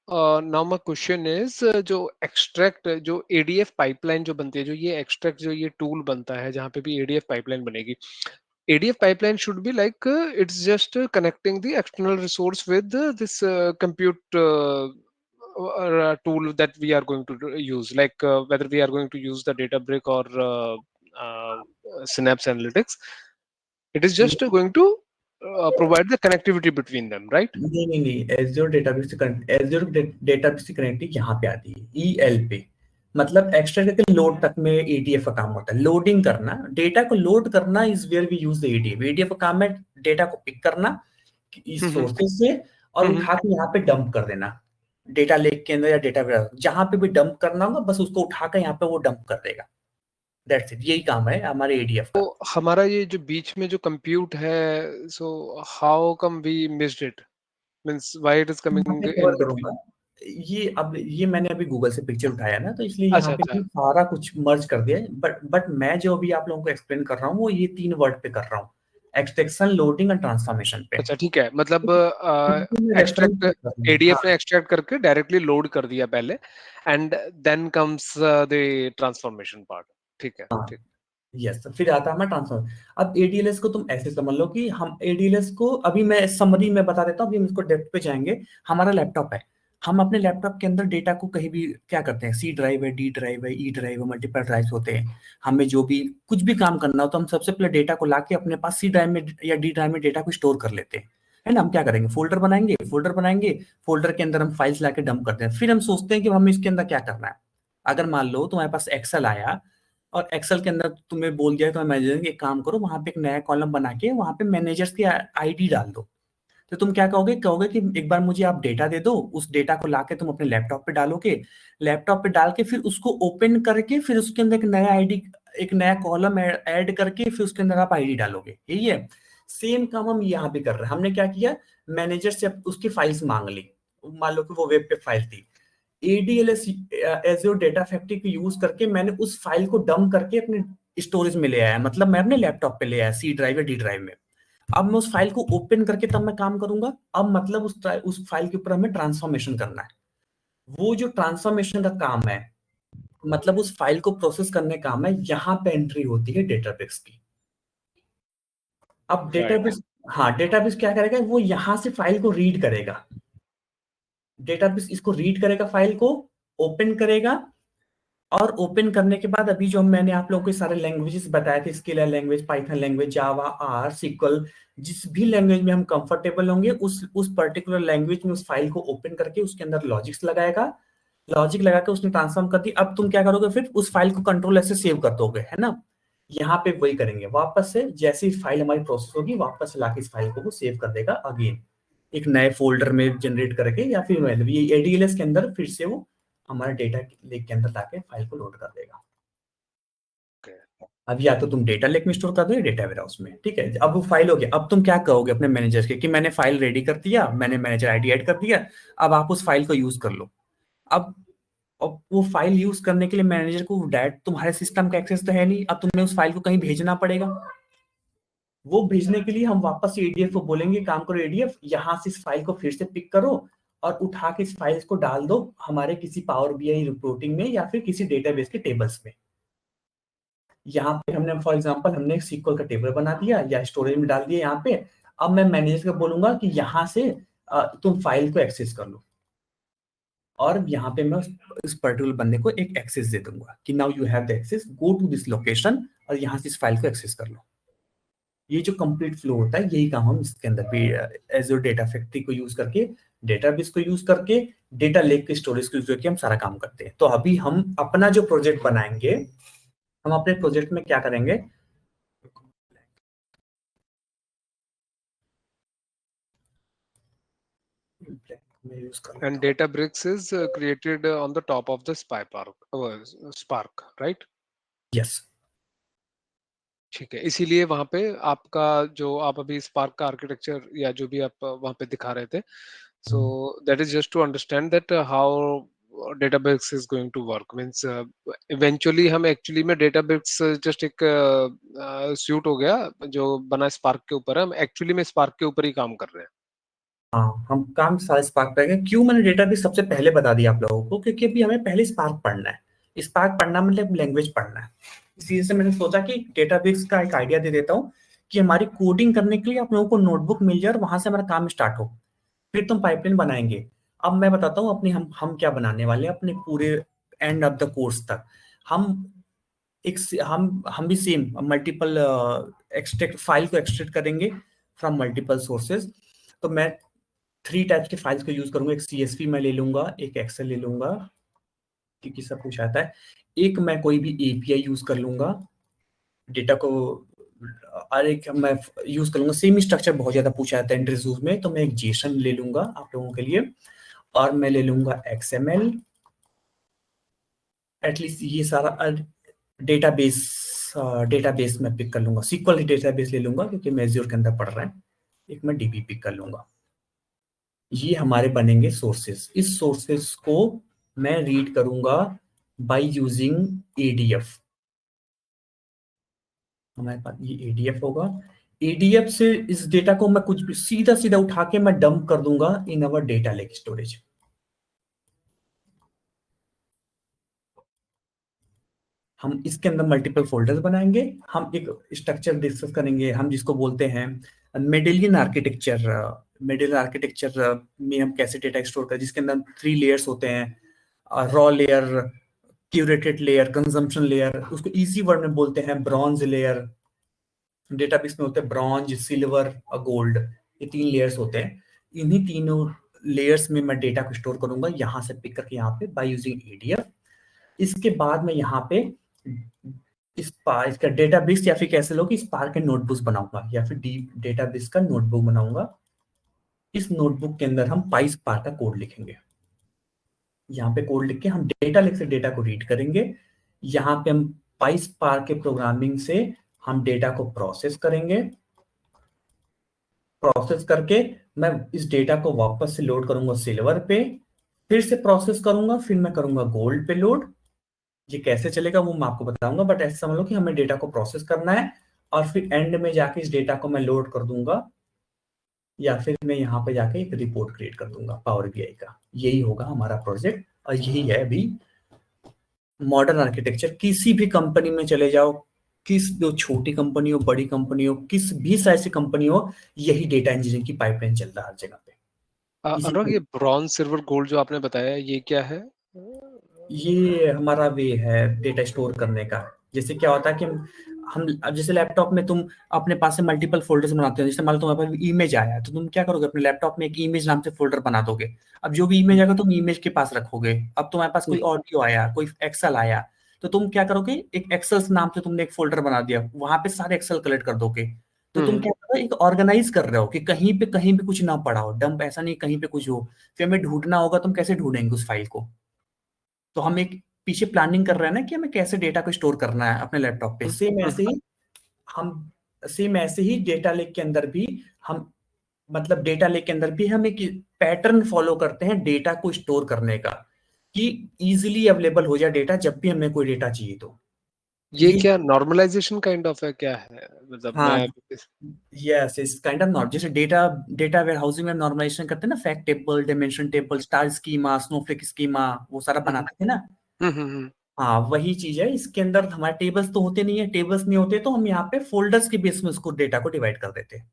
now my question is, जो एक्सट्रैक्ट, जो एडीएफ पाइपलाइन जो बनती है, जो ये एक्सट्रैक्ट, जो ये टूल बनता है जहाँ पे भी एडीएफ पाइपलाइन बनेगी, ADF pipeline should be like it's just connecting the external resource with this compute tool that we are going to use, like whether we are going to use the Databricks or uh, Synapse Analytics. It is just going to provide the connectivity between them, right? नहीं नहीं नहीं, एज्योर डेटाबेस से कनेक्ट, एज्योर डेटाबेस से कनेक्टिविटी यहाँ पे आती है ईएल पे, मतलब एक्सट्रैक्ट करके लोड तक में एडीएफ का काम होता है। लोडिंग करना, डेटा को लोड करना is where we use the ADF. ADF का काम है डेटा को पिक करना इस सोर्सेज से और उठा के यहाँ पे डंप कर देना, डेटा लेक के अंदर या डेटा वेयर जहां पे भी डंप करना होगा बस उसको उठा के यहाँ पे वो डंप कर देगा। दैट्स इट, यही काम है हमारे एडीएफ का। तो हमारा ये जो बीच में जो कंप्यूट है, so how come we missed it, means why it is coming मैं इन कवर बिटवीन? करूंगा ये। अब ये मैंने अभी गूगल से पिक्चर उठाया ना, तो इसलिए अच्छा यहाँ पे अच्छा मैंने सारा कुछ मर्ज कर दिया है। बट मैं जो अभी आप लोगों को एक्सप्लेन कर रहा हूँ वो ये 3 वर्ड पे कर रहा हूँ, एक्सट्रैक्शन, लोडिंग और ट्रांसफॉर्मेशन पे। अच्छा, ठीक है, मतलब रेफरेंस एक्सट्रैक्ट, कर रहा हूँ। हाँ एडीएफ ने एक्सट्रैक्ट करके डायरेक्टली लोड कर दिया पहले, and then comes the transformation part. ठीक है, हाँ ठीक। यस, फिर आता है हमारा ट्रांसफर। अब एडीएलएस को तुम ऐसे समझ लो कि हम एडीएलएस को अभी मैं समरी में बता देता हूँ, अभी हम इसको डेप्थ पे जाएंगे। हमारा लैपटॉप है, हम अपने लैपटॉप के अंदर डेटा को कहीं भी क्या करते हैं, सी ड्राइव है, डी ड्राइव है, ई ड्राइव है, मल्टीपल ड्राइव होते हैं। हमें जो भी कुछ भी काम करना हो तो हम सबसे पहले डेटा को लाके अपने पास सी ड्राइव में या डी ड्राइव में डेटा को स्टोर कर लेते हैं, है ना। हम क्या करेंगे, फोल्डर बनाएंगे, फोल्डर के अंदर हम फाइल्स लाके डंप करते हैं। फिर हम सोचते हैं कि हमें इसके अंदर क्या करना है। अगर मान लो तुम्हारे पास एक्सेल आया और एक्सेल के अंदर तुम्हें बोल दिया तो मैनेजर एक काम करो, वहां पे एक नया कॉलम बना के वहां पे मैनेजर्स की आईडी डाल दो। तो तुम क्या कहोगे, कहोगे कि एक बार मुझे आप डेटा दे दो, उस डेटा को लाके तुम अपने लैपटॉप पे डालोगे, लैपटॉप पे डाल के फिर उसको ओपन करके फिर उसके अंदर एक नया आईडी, एक नया कॉलम ऐड करके फिर उसके अंदर आप आईडी डालोगे। यही है, सेम काम हम यहाँ पे कर रहे हैं। हमने क्या किया, मैनेजर से उसकी फाइल्स मांग ली, मान लो कि वो वेब पे फाइल थी, एडीएलएस एज़्योर डेटा फैक्ट्री को यूज करके मैंने उस फाइल को डंप करके अपने स्टोरेज में ले आया, मतलब मैं अपने लैपटॉप पे ले आया सी ड्राइव या डी ड्राइव में। अब मैं उस फाइल को ओपन करके तब मैं काम करूंगा। अब मतलब उस फाइल के ऊपर हमें ट्रांसफॉर्मेशन करना है। वो जो ट्रांसफॉर्मेशन का काम है, मतलब उस फाइल को प्रोसेस करने का काम है, यहाँ पे एंट्री होती है डेटाबेस की। अब राइट। डेटाबेस, हाँ डेटाबेस क्या करेगा, वो यहाँ से फाइल को रीड करेगा, डेटाबेस इसको रीड करेगा, फाइल को ओपन करेगा, और ओपन करने के बाद अभी जो मैंने आप लोगों को सारे लैंग्वेजेस बताए थे, Scala language, Python language, Java, R, SQL, जिस भी लैंग्वेज में हम कंफर्टेबल होंगे उस पर्टिकुलर लैंग्वेज में उस फाइल को ओपन करके उसके अंदर लॉजिक्स लगाएगा, लॉजिक लगा के उसने ट्रांसफॉर्म कर दी। अब तुम क्या करोगे, फिर उस फाइल को कंट्रोल ऐसे सेव कर दोगे, है ना। यहाँ पे वही करेंगे, वापस से जैसी फाइल हमारी प्रोसेस होगी वापस से लाके इस फाइल को वो सेव कर देगा अगेन, एक नए फोल्डर में जनरेट करके, या फिर मतलब ये एडीएलएस के अंदर फिर से वो हमारा डेटा लेक के अंदर लाके फाइल को लोड कर देगा। अब या तो तुम डेटा लेक में स्टोर कर दो या डेटा वेयरहाउस में, ठीक है। अब वो फाइल हो गया, अब तुम क्या कहोगे अपने मैनेजर के कि मैंने फाइल रेडी कर दिया, मैंने मैनेजर आईडी ऐड कर दिया, अब आप उस फाइल को यूज कर लो। अब वो फाइल यूज करने के लिए मैनेजर को डायरेक्ट तुम्हारे सिस्टम का एक्सेस तो है नहीं, अब तुम्हें उस फाइल को कहीं भेजना पड़ेगा। वो भेजने के लिए हम वापस से एडीएफ को बोलेंगे, काम करो एडीएफ, यहाँ से इस फाइल को फिर से पिक करो और उठा के इस फाइल्स को डाल दो हमारे किसी पावर बीआई रिपोर्टिंग में या फिर किसी डेटाबेस के टेबल्स में। यहाँ पे हमने फॉर एग्जांपल हमने एक सीक्वल का टेबल बना दिया या स्टोरेज में डाल दिया यहाँ पे। अब मैं मैनेजर को बोलूंगा कि यहाँ से तुम फाइल को एक्सेस कर लो, और यहाँ पे मैं इस पर्टिकुलर बंदे को एक एक्सेस दे दूंगा कि now you have the access, go to this location और यहाँ से इस फाइल को एक्सेस कर लो। ये जो कंप्लीट फ्लो होता है यही काम हम इसके अंदर भी एज़्योर डेटा फैक्ट्री को यूज करके, डेटाबेस को यूज करके, डेटा लेक के स्टोरेज को यूज करके हम सारा काम करते हैं। तो अभी हम अपना जो प्रोजेक्ट बनाएंगे, हम अपने प्रोजेक्ट में क्या करेंगे, And Databricks is created on the top of the Spark, right? Yes. ठीक है, इसीलिए वहां पे आपका जो आप अभी स्पार्क का आर्किटेक्चर या जो भी आप वहां पे दिखा रहे थे, so that is just to understand that how database is going to work, means eventually हम एक्चुअली में database just एक सूट हो गया जो बना स्पार्क के ऊपर है, हम एक्चुअली में स्पार्क के ऊपर ही काम कर रहे हैं। हाँ, हम काम सारे स्पार्क पे करेंगे। क्यों मैंने डेटाबेस सबसे पहले बता दिया आप लोगों को, क्योंकि अभी हमें पहले स्पार्क पढ़ना है। स्पार्क पढ़ना मतलब लैंग्वेज पढ़ना है, इसी से मैंने सोचा कि डेटाबेस का एक आइडिया दे देता हूँ कि हमारी कोडिंग करने के लिए आप लोगों को नोटबुक मिल जाए और वहां से हमारा काम स्टार्ट हो, फिर तुम पाइपलाइन बनाएंगे। अब मैं बताता हूँ अपनी हम क्या बनाने वाले हैं अपने पूरे एंड ऑफ द कोर्स तक। हम हम भी सेम मल्टीपल एक्सट्रैक्ट फाइल को एक्सट्रैक्ट करेंगे फ्रॉम मल्टीपल सोर्सेज। तो मैं 3 टाइप्स के फाइल्स को यूज करूंगा, एक CSV मैं ले लूंगा, एक एक्सेल ले लूंगा क्योंकि सब कुछ आता है, एक मैं कोई भी API यूज कर लूंगा डेटा को, और एक मैं यूज कर लूंगा सेम स्ट्रक्चर बहुत ज्यादा पूछा जाता है इंटरव्यूज में, तो मैं एक जेसन ले लूंगा आप लोगों के लिए, और मैं ले लूंगा XML, एटलीस्ट ये सारा डेटाबेस डेटाबेस में पिक कर लूंगा, SQL डेटाबेस ले लूंगा क्योंकि मैं एज़्योर के अंदर पढ़ रहा है, एक मैं DB पिक कर लूंगा। ये हमारे बनेंगे सोर्सेस। इस सोर्सेस को मैं रीड करूंगा बाय यूजिंग ADF। हमारे पास ये ADF होगा, ADF से इस डेटा को मैं कुछ भी सीधा सीधा उठा के मैं डंप कर दूंगा इन अवर डेटा लेक स्टोरेज। हम इसके अंदर मल्टीपल फोल्डर्स बनाएंगे, हम एक स्ट्रक्चर डिस्कस करेंगे हम जिसको बोलते हैं मेडेलियन आर्किटेक्चर। मेडेलियन आर्किटेक्चर में हम कैसे डेटा स्टोर करें, जिसके अंदर 3 लेयर्स होते हैं, raw layer, curated layer, consumption layer, उसको इजी वर्ड में बोलते हैं ब्रॉन्ज लेयर। डेटाबेस में होते हैं ब्रॉन्ज, सिल्वर और गोल्ड, ये 3 लेयर्स होते हैं। इन्हीं तीनों लेयर्स में मैं डेटा को स्टोर करूंगा यहाँ से पिक करके यहाँ पे बाय यूजिंग ADF। इसके बाद मैं यहाँ पे इसका डेटाबेस या फिर कैसे लो कि स्पार्क के नोटबुक बनाऊंगा या फिर डेटाबेस का नोटबुक बनाऊंगा। इस नोटबुक के अंदर हम पाइस्पार्क का कोड लिखेंगे, यहाँ पे कोड लिख के हम डेटा लेक से डेटा को रीड करेंगे। यहाँ पे हम पाइस्पार्क के प्रोग्रामिंग से हम डेटा को प्रोसेस करेंगे, प्रोसेस करके मैं इस डेटा को वापस से लोड करूंगा सिल्वर पे, फिर से प्रोसेस करूंगा, फिर मैं करूंगा गोल्ड पे लोड। ये कैसे चलेगा वो मैं आपको बताऊंगा, बट ऐसे समझ लो कि हमें डेटा को प्रोसेस करना है और फिर एंड में जाके इस डेटा को मैं लोड कर दूंगा, या फिर मैं यहाँ पे जाके एक रिपोर्ट क्रिएट कर दूंगा पावर BI का। यही होगा हमारा प्रोजेक्ट और यही है अभी मॉडर्न आर्किटेक्चर। किसी भी कंपनी में चले जाओ, किस जो छोटी कंपनी हो बड़ी कंपनी हो, किस भी साइज की कंपनी हो, यही डेटा इंजीनियरिंग की पाइपलाइन चल रहा है हर जगह पे। अनुराग, ये ब्रॉन्ज, सिल्वर, गोल्ड जो आपने बताया ये क्या है? ये हमारा वे है डेटा स्टोर करने का। जैसे क्या होता है कि हम जैसे लैपटॉप में तुम अपने पास से मल्टीपल फोल्डर्स बनाते हो, जैसे मान लो तुम्हारे पास इमेज आया तो तुम क्या करोगे, अपने लैपटॉप में एक इमेज नाम से फोल्डर बना दोगे। अब जो भी इमेज आएगा तुम इमेज के पास रखोगे। अब तुम्हारे पास कोई ऑडियो आया, कोई एक्सेल आया, तो तुम क्या करोगे, एक एक्सेल नाम से तुमने एक फोल्डर बना दिया, वहां पे सारे एक्सेल कलेक्ट कर दोगे। तो तुम क्या कर रहे हो, एक ऑर्गेनाइज कर रहे हो कि कहीं पे कुछ ना पड़ा हो, डंप ऐसा नहीं कहीं पे कुछ हो, फिर हमें ढूंढना होगा, तुम कैसे ढूंढेंगे उस फाइल को। तो हम एक पीछे प्लानिंग कर रहे हैं ना कि हमें कैसे डेटा को स्टोर करना है अपने लैपटॉप पे। हम सेम ऐसे ही डेटा लेक के अंदर भी हम मतलब डेटा लेक के अंदर भी हम एक पैटर्न फॉलो करते हैं डेटा को स्टोर करने का, कि इजीली अवेलेबल हो जाए डेटा जब भी हमें कोई डेटा चाहिए। तो ये क्या नॉर्मलाइजेशन काइंड ऑफ है, क्या है? मतलब हाँ, मैं yes it's kind of not, जैसे डेटा वेयर हाउसिंग में नॉर्मलाइजेशन करते हैं ना, fact table, dimension table, star schema, Snowflake schema, वो सारा बनाते थे ना। हाँ वही चीज है, इसके अंदर हमारे टेबल्स तो होते नहीं है, टेबल्स नहीं होते तो हम यहाँ पे फोल्डर्स के बेस में उसको डेटा को डिवाइड कर देते हैं।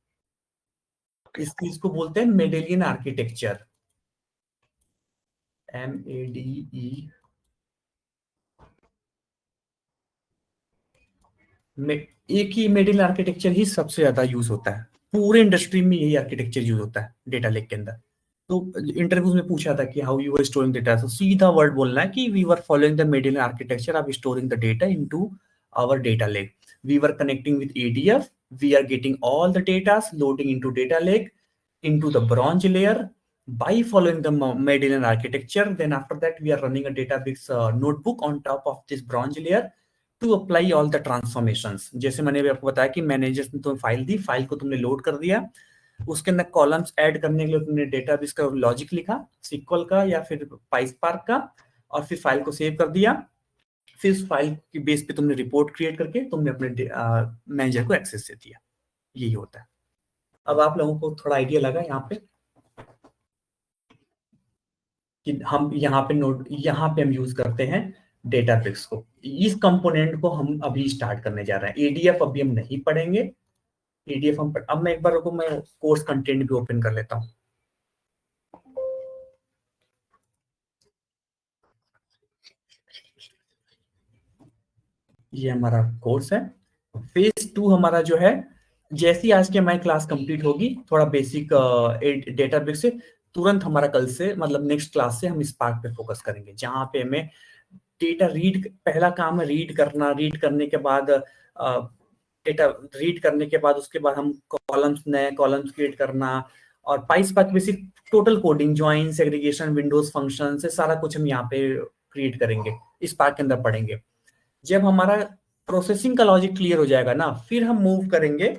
इस चीज को बोलते हैं मेडेलियन आर्किटेक्चर, MADE। एक ही मेडेलियन आर्किटेक्चर ही सबसे ज्यादा यूज होता है पूरे इंडस्ट्री में, यही आर्किटेक्चर यूज होता है डेटा लेक के अंदर। तो इंटरव्यूज में पूछा था कि how you are storing data, तो सीधा वर्ड बोलना है कि we were following the medallion architecture of storing the data into our data lake. We were connecting with ADF. We are getting all the data, loading into data lake, into the bronze layer by following the Medallion architecture. Then after that, we are running a database notebook on top of this bronze layer to apply all the transformations. जैसे मैंने भी आपको बताया कि मैनेजर ने तुम्हें फाइल दी, फाइल को तुमने लोड कर दिया, उसके अंदर कॉलम्स ऐड करने के लिए तुमने डेटाबेस का लॉजिक लिखा, SQL का या फिर पाइस्पार्क का, और फिर फाइल को सेव कर दिया। फिर उस फाइल की बेस पे तुमने रिपोर्ट क्रिएट करके तुमने अपने मैनेजर को एक्सेस दे दिया। यही होता है। अब आप लोगों को थोड़ा आइडिया लगा यहाँ पे कि हम यहाँ पे हम यूज करते हैं डेटाब्रिक्स को। इस कंपोनेंट को हम अभी स्टार्ट करने जा रहे हैं। ADF अभी हम नहीं पढ़ेंगे, पीडीएफ हम अब मैं एक बार रुको, मैं कोर्स कंटेंट भी ओपन कर लेता हूँ। ये हमारा कोर्स है। फेज 2 हमारा जो है, जैसी आज की हमारी क्लास कंप्लीट होगी, थोड़ा बेसिक डेटाबेस से तुरंत हमारा कल से मतलब नेक्स्ट क्लास से हम स्पार्क पे फोकस करेंगे, जहाँ पे हमें डेटा रीड, पहला काम है रीड करना। रीड करने के बाद डेटा रीड करने के बाद उसके बाद हम कॉलम्स, नए कॉलम्स क्रिएट करना, और PySpark basic total coding, join, segregation, windows function से सारा कुछ हम यहाँ पे क्रिएट करेंगे, स्पार्क के अंदर पढ़ेंगे। जब हमारा प्रोसेसिंग का लॉजिक क्लियर हो जाएगा ना, फिर हम मूव करेंगे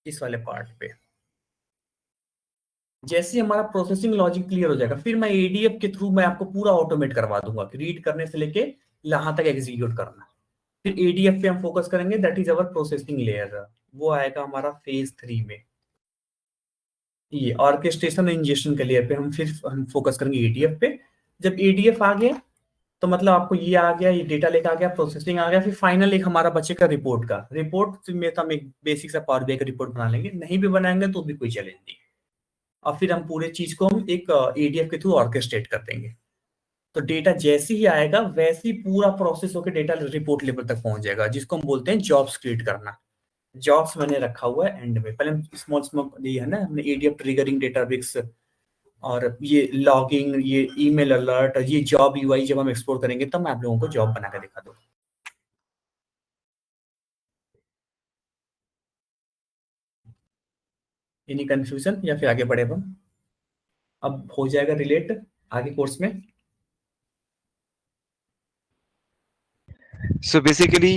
इस वाले पार्ट पे। जैसे हमारा प्रोसेसिंग लॉजिक क्लियर हो जाएगा, फिर मैं एडीएफ के थ्रू मैं आपको पूरा ऑटोमेट करवा दूंगा कि रीड करने से लेके यहाँ तक एग्जीक्यूट करना। फिर एडीएफ पे हम फोकस करेंगे, that is our processing layer. वो आएगा हमारा फेज 3 में। ये ऑर्केस्ट्रेशन इंजेक्शन के लेयर पे हम फोकस करेंगे एडीएफ पे। जब एडीएफ आ गया तो मतलब आपको ये आ गया, ये डेटा लेकर आ गया, प्रोसेसिंग आ गया, फिर फाइनल एक हमारा बचेगा रिपोर्ट का। रिपोर्ट में तो हम एक बेसिक सा पावर बीआई का रिपोर्ट बना लेंगे, नहीं भी बनाएंगे तो भी कोई चैलेंज नहीं। और फिर हम पूरे चीज को हम एक एडीएफ के थ्रू ऑर्केस्ट्रेट कर देंगे। तो डेटा जैसे ही आएगा वैसे ही पूरा प्रोसेस होकर डेटा रिपोर्ट लेवल तक पहुंच जाएगा, जिसको हम बोलते हैं जॉब्स क्रिएट करना। जॉब्स मैंने रखा हुआ है एंड में। पहले हम स्मॉल स्मॉल ये है ना, हमने एडीएफ ट्रिगरिंग डेटाबेस और ये लॉगिंग, ये ईमेल अलर्ट, ये जॉब यूआई जब हम एक्सप्लोर करेंगे तब मैं आप लोगों को जॉब बना के दिखा दूंगा। एनी कंफ्यूजन या फिर आगे बढ़े हम? अब हो जाएगा रिलेट आगे कोर्स में। सो बेसिकली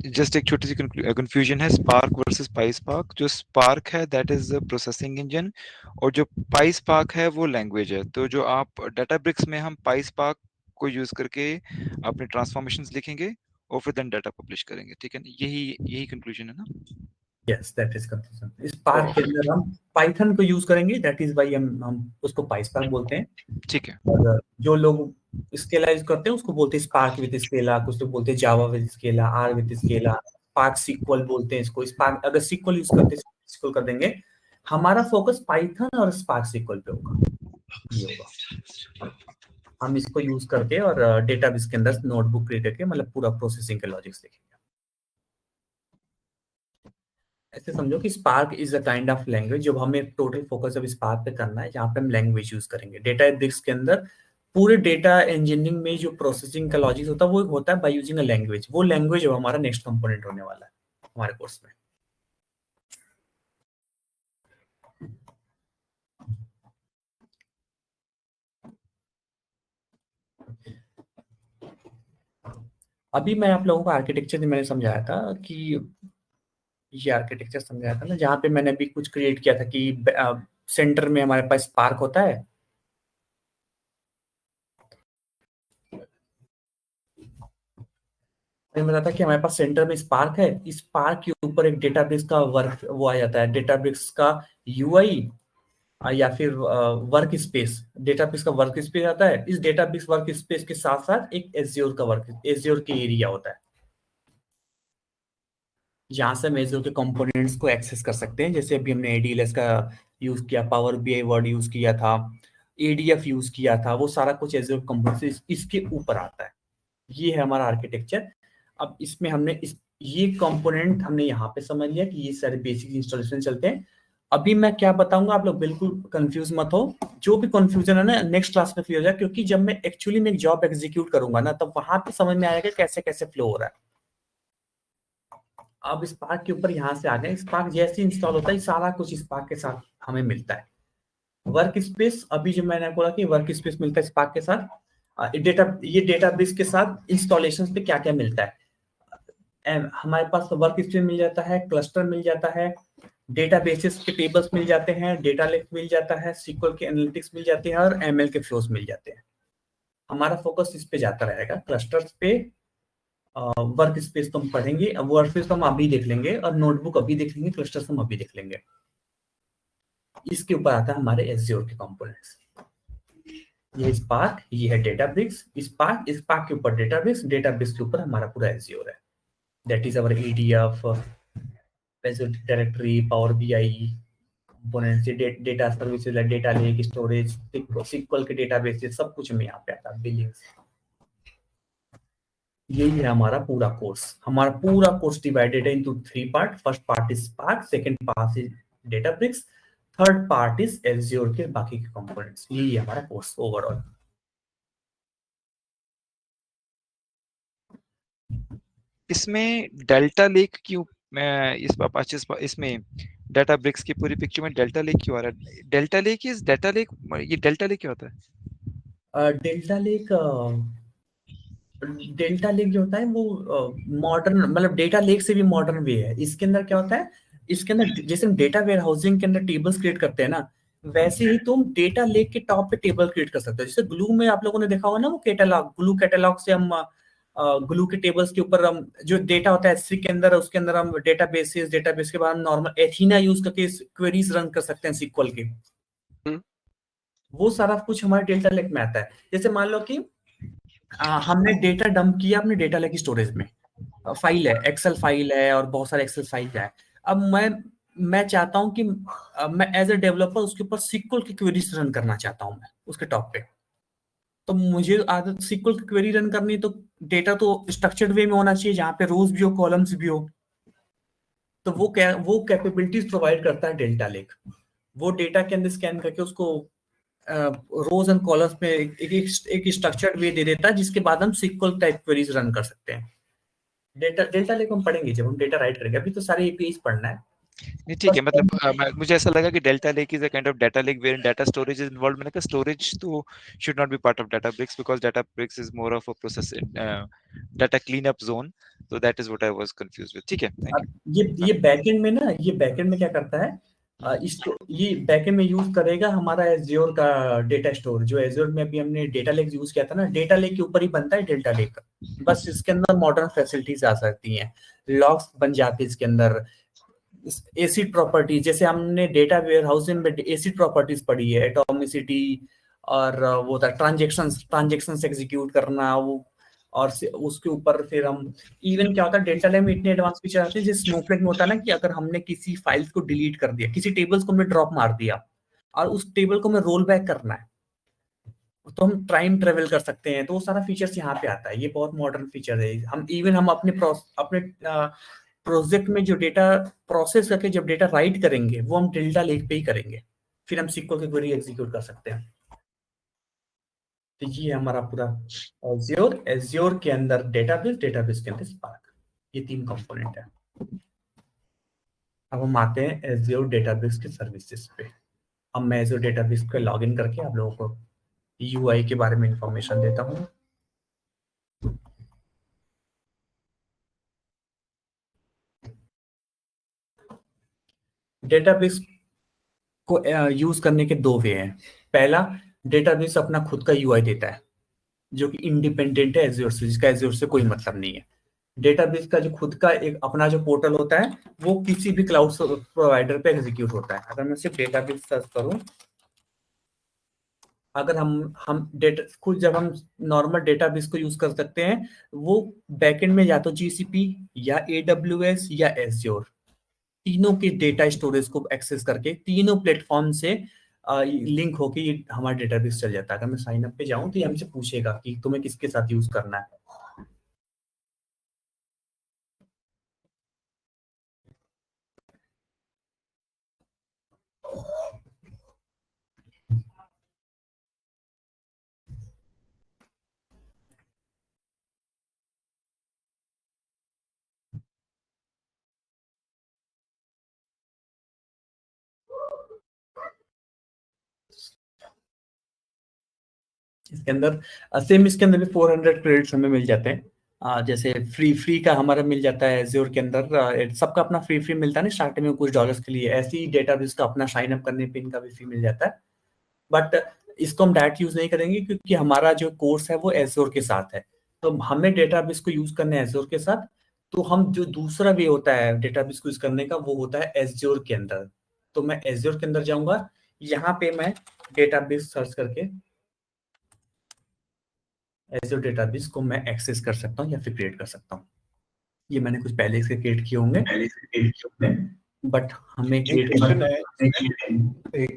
जस्ट एक छोटी सी कंफ्यूजन है, स्पार्क वर्सेस पाइस्पार्क। जो स्पार्क है दैट इज प्रोसेसिंग इंजन, और जो पाइस्पार्क है वो लैंग्वेज है। तो जो आप डाटाब्रिक्स में हम पाइस्पार्क को यूज करके अपने ट्रांसफॉर्मेशंस लिखेंगे और फिर देन डाटा पब्लिश करेंगे, ठीक है ना? यही यही कंक्लूजन है ना? Yes, that is confusion. Spark के अंदर हम पाइथन को यूज करेंगे, दैट इज वाई हम उसको पाइस्पार्क बोलते हैं। ठीक है। और जो लोग स्केला यूज करते हैं उसको बोलते हैं स्पार्क विद स्केला, कुछ लोग बोलते हैं Java with Scala, R with Scala, Spark SQL बोलते हैं इसको। स्पार्क अगर सीक्वल यूज करते हैं सीक्वल कर देंगे। हमारा फोकस पाइथन और स्पार्क सीक्वल पे होगा। ये होगा, हम इसको यूज करके और डेटाबेस के अंदर नोटबुक क्रिएट करके मतलब पूरा प्रोसेसिंग के लॉजिक्स देखेंगे। ऐसे समझो कि spark is a kind of language. जब हमें टोटल फोकस अब स्पार्क पे करना है, जहाँ पे हम लैंग्वेज यूज करेंगे डेटाबेस के अंदर। पूरे डेटा इंजीनियरिंग में जो प्रोसेसिंग का लॉजिक होता है वो होता है बाय यूजिंग अ लैंग्वेज। वो लैंग्वेज अब हमारा नेक्स्ट कंपोनेंट होने वाला है हमारे कोर्स में। अभी मैं आप लोगों को आर्किटेक्चर में मैंने समझाया था कि ये आर्किटेक्चर समझाया था ना, जहाँ पे मैंने अभी कुछ क्रिएट किया था कि सेंटर में हमारे पास स्पार्क होता है। मैंने बताया था कि हमारे पास सेंटर में स्पार्क है। इस स्पार्क के ऊपर एक डेटाबेस का वर्क वो आ जाता है, डेटाबेस का यूआई या फिर वर्क स्पेस। डेटाबेस का वर्क स्पेस आता है। इस डेटाबेस वर्क स्पेस के साथ साथ एक एज्योर का वर्क, एज्योर के एरिया होता है, जहां से हम एज्योर के कंपोनेंट्स को एक्सेस कर सकते हैं। जैसे अभी हमने एडीएलएस का यूज किया, पावर बीआई वर्ड यूज किया था, एडीएफ यूज किया था, वो सारा कुछ एज्योर कंपोनेंट्स इसके ऊपर आता है। ये है हमारा आर्किटेक्चर। अब इसमें हमने ये कंपोनेंट हमने यहाँ पे समझ लिया कि ये सारे बेसिक इंस्टॉलेशन चलते हैं। अभी मैं क्या बताऊंगा, आप लोग बिल्कुल कंफ्यूज मत हो। जो भी कंफ्यूजन है ना नेक्स्ट क्लास में फ्री हो जाए, क्योंकि जब मैं एक्चुअली में एक जॉब एग्जीक्यूट करूंगा ना, तब वहां पे समझ में आएगा कैसे कैसे फ्लो हो रहा है। अब स्पार्क के ऊपर यहाँ से आ गए। स्पार्क जैसे इंस्टॉल होता है सारा कुछ स्पार्क के साथ हमें मिलता है। वर्क स्पेस, अभी जो मैंने बोला कि वर्क स्पेस मिलता है स्पार्क के साथ। ये डेटाबेस के साथ इंस्टॉलेशन पे क्या क्या मिलता है। हमारे पास वर्क स्पेस मिल जाता है, क्लस्टर मिल जाता है, डेटाबेसेस के टेबल्स मिल जाते हैं, डेटा लेक मिल जाता है, सीक्वल के एनालिटिक्स मिल जाते हैं और एमएल के फ्लोज मिल जाते हैं। हमारा फोकस इस पे जाता रहेगा, क्लस्टर्स पे। वर्क स्पेस तो हम पढ़ेंगे, अब वर्क स्पेस तो हम अभी देख लेंगे और नोटबुक अभी देख लेंगे, क्लस्टर्स हम अभी देख लेंगे। इसके ऊपर आता है हमारे एज़्योर के कंपोनेंट्स। ये स्पार्क, ये है डेटाब्रिक्स। स्पार्क के ऊपर डेटाब्रिक्स, डेटाब्रिक्स के ऊपर हमारा पूरा एज़्योर है। That is our ADF, Azure directory, Power BI components, data services like data lake, storage, SQL के डेटाबेसेस, सब कुछ में यहाँ पे आता है, बिलिंग्स। यही है हमारा पूरा कोर्स। हमारा पूरा कोर्स डिवाइडेड है into 3 part. First part is spark, second part is Databricks, third part is Azure के बाकी के कंपोनेंट्स। यही है हमारा कोर्स ओवरऑल। इसमें डेल्टा लेक क्यों, मैं इसमें डाटा ब्रिक्स की पूरी पिक्चर में डेल्टा लेक क्यों आ रहा है? Delta Lake is delta lake, ये डेल्टा लेक क्या होता है? डेल्टा लेक जो होता है वो मॉडर्न, मतलब डेटा लेक से भी मॉडर्न वे है। इसके अंदर क्या होता है, इसके अंदर जैसे हम डेटा वेयर हाउसिंग के अंदर टेबल्स क्रिएट करते हैं ना, वैसे ही तुम डेटा लेक के टॉप पे टेबल क्रिएट कर सकते हो। जैसे ग्लू में आप लोगों ने देखा होगा ना, वो कैटलॉग, ग्लू कैटलॉग से हम ग्लू के टेबल्स के ऊपर हम जो डेटा होता है एस के अंदर, उसके अंदर हम डेटाबेस के बाद हम नॉर्मल एथीना यूज करके क्वेरीज रन कर सकते हैं सिक्वल के। वो सारा कुछ हमारे डेल्टा लेक में आता है। जैसे मान लो कि हमने डेटा डंप किया अपने डेटा लेक स्टोरेज में, फाइल है, एक्सेल फाइल है और बहुत सारे एक्सेल फाइल है। अब मैं चाहता हूं कि मैं एज ए डेवलपर उसके ऊपर सिक्वल की क्वेरीज रन करना चाहता हूं मैं उसके टॉप पे। तो मुझे आदत सिक्वल की क्वेरी रन करनी, तो डेटा तो स्ट्रक्चर्ड वे में होना चाहिए जहां पे रोज भी हो, कॉलम्स भी हो। तो वो कैपेबिलिटीज प्रोवाइड करता है डेल्टा लेक। वो डेटा के अंदर स्कैन करके उसको रोज एंड कॉलम्स में एक स्ट्रक्चर्ड वे दे देता है, जिसके बाद हम सिक्वल टाइप क्वेरीज रन कर सकते हैं। डेल्टा लेक हम पढ़ेंगे जब हम डेटा राइट करेंगे, अभी तो सारे एपीआईज पढ़ना है। नहीं ठीक है, मतलब मुझे ऐसा लगा कि Delta Lake is a kind of data lake where data storage is involved. मैंने कहा स्टोरेज तो should not be part of Databricks because Databricks is more of a process data clean up zone, तो that is what I was confused with. ठीक है, थैंक ये बैकएंड में ना, ये बैकएंड में क्या करता है, इसको ये बैकएंड में यूज करेगा हमारा एज़्योर का डेटा स्टोर। जो एज़्योर में अभी हमने डेटा लेक यूज किया था ना, डेटा लेक के ऊपर ही बनता है डेल्टा लेक। बस इसके अंदर मॉडर्न फैसिलिटीज आ सकती हैं, लॉग्स बन जाते हैं इसके अंदर, एसिड प्रॉपर्टीज, जैसे हमने डेटा वेयर हाउसिंग में एसिड प्रॉपर्टीज पढ़ी है, एटॉमिसिटी और वो था ट्रांजेक्शंस एग्जीक्यूट करना, वो और उसके ऊपर फिर हम इवन क्या होता है डेल्टा लेक में इतने एडवांस फीचर आते हैं, जैसे स्नोफ्लेक में होता है ना कि अगर हमने किसी फाइल्स को डिलीट कर दिया, किसी टेबल्स को हमने ड्रॉप मार दिया और उस टेबल को हमें रोल बैक करना है, तो हम टाइम ट्रेवल कर सकते हैं। तो वो सारा फीचर्स यहाँ पे आता है। ये बहुत मॉडर्न फीचर है। हम अपने प्रोजेक्ट में जो डेटा प्रोसेस करके जब डेटा राइट करेंगे, वो हम डेल्टा लेक पे ही करेंगे, फिर हम सिक्वल की क्वेरी एग्जीक्यूट कर सकते हैं। तो ये हमारा पूरा एज़्योर के अंदर डेटाबेस के अंदर स्पार्क, ये 3 कंपोनेंट है। अब हम आते हैं एज़्योर डेटाबेस के सर्विसेज पे। अब मैं एज़्योर डेटाबेस पे लॉगिन करके आप लोगों को यूआई के बारे में इंफॉर्मेशन देता हूँ। डेटाबेस को यूज करने के 2 वे हैं। पहला, डेटाबेस अपना खुद का यूआई देता है जो कि इंडिपेंडेंट है एज़्योर से, जिसका एज़्योर से कोई मतलब नहीं है। डेटाबेस का जो खुद का एक अपना जो पोर्टल होता है, वो किसी भी क्लाउड प्रोवाइडर पे एग्जीक्यूट होता है। अगर मैं सिर्फ डेटाबेस सर्च करूं, अगर हम डेटा खुद जब हम नॉर्मल डेटाबेस को यूज कर सकते हैं, वो बैकएंड में या तो जीसीपी या एडब्ल्यूएस या एज़्योर, तीनों के डेटा स्टोरेज को एक्सेस करके तीनों प्लेटफॉर्म से लिंक होके ये हमारा डेटाबेस चल जाता है। अगर मैं साइन अप पे जाऊं तो ये हमसे पूछेगा कि तुम्हें किसके साथ यूज करना है। इसके अंदर सेम इसके अंदर भी 400 क्रेडिट्स हमें मिल जाते हैं। जैसे फ्री का हमारा मिल जाता है एज़्योर के अंदर। सबका अपना फ्री मिलता है ना स्टार्टिंग में कुछ डॉलर्स के लिए, ऐसे ही डेटाबेस का अपना साइन अप करने पे इनका भी फ्री मिल जाता है। बट इसको हम डायरेक्ट यूज नहीं करेंगे क्योंकि हमारा जो कोर्स है वो एज़्योर के साथ है। तो हमें डेटाबेस को यूज करना है एज़्योर के साथ। तो हम जो दूसरा वे होता है डेटाबेस को यूज करने का, वो होता है एज़्योर के अंदर। तो मैं एज़्योर के अंदर जाऊंगा, यहाँ पे मैं डेटाबेस सर्च करके एज़्योर डेटाबेस को मैं एक्सेस कर सकता हूँ या फिर क्रिएट कर सकता हूँ। ये मैंने कुछ पहले इसके क्रिएट किए होंगे, बट हमें एक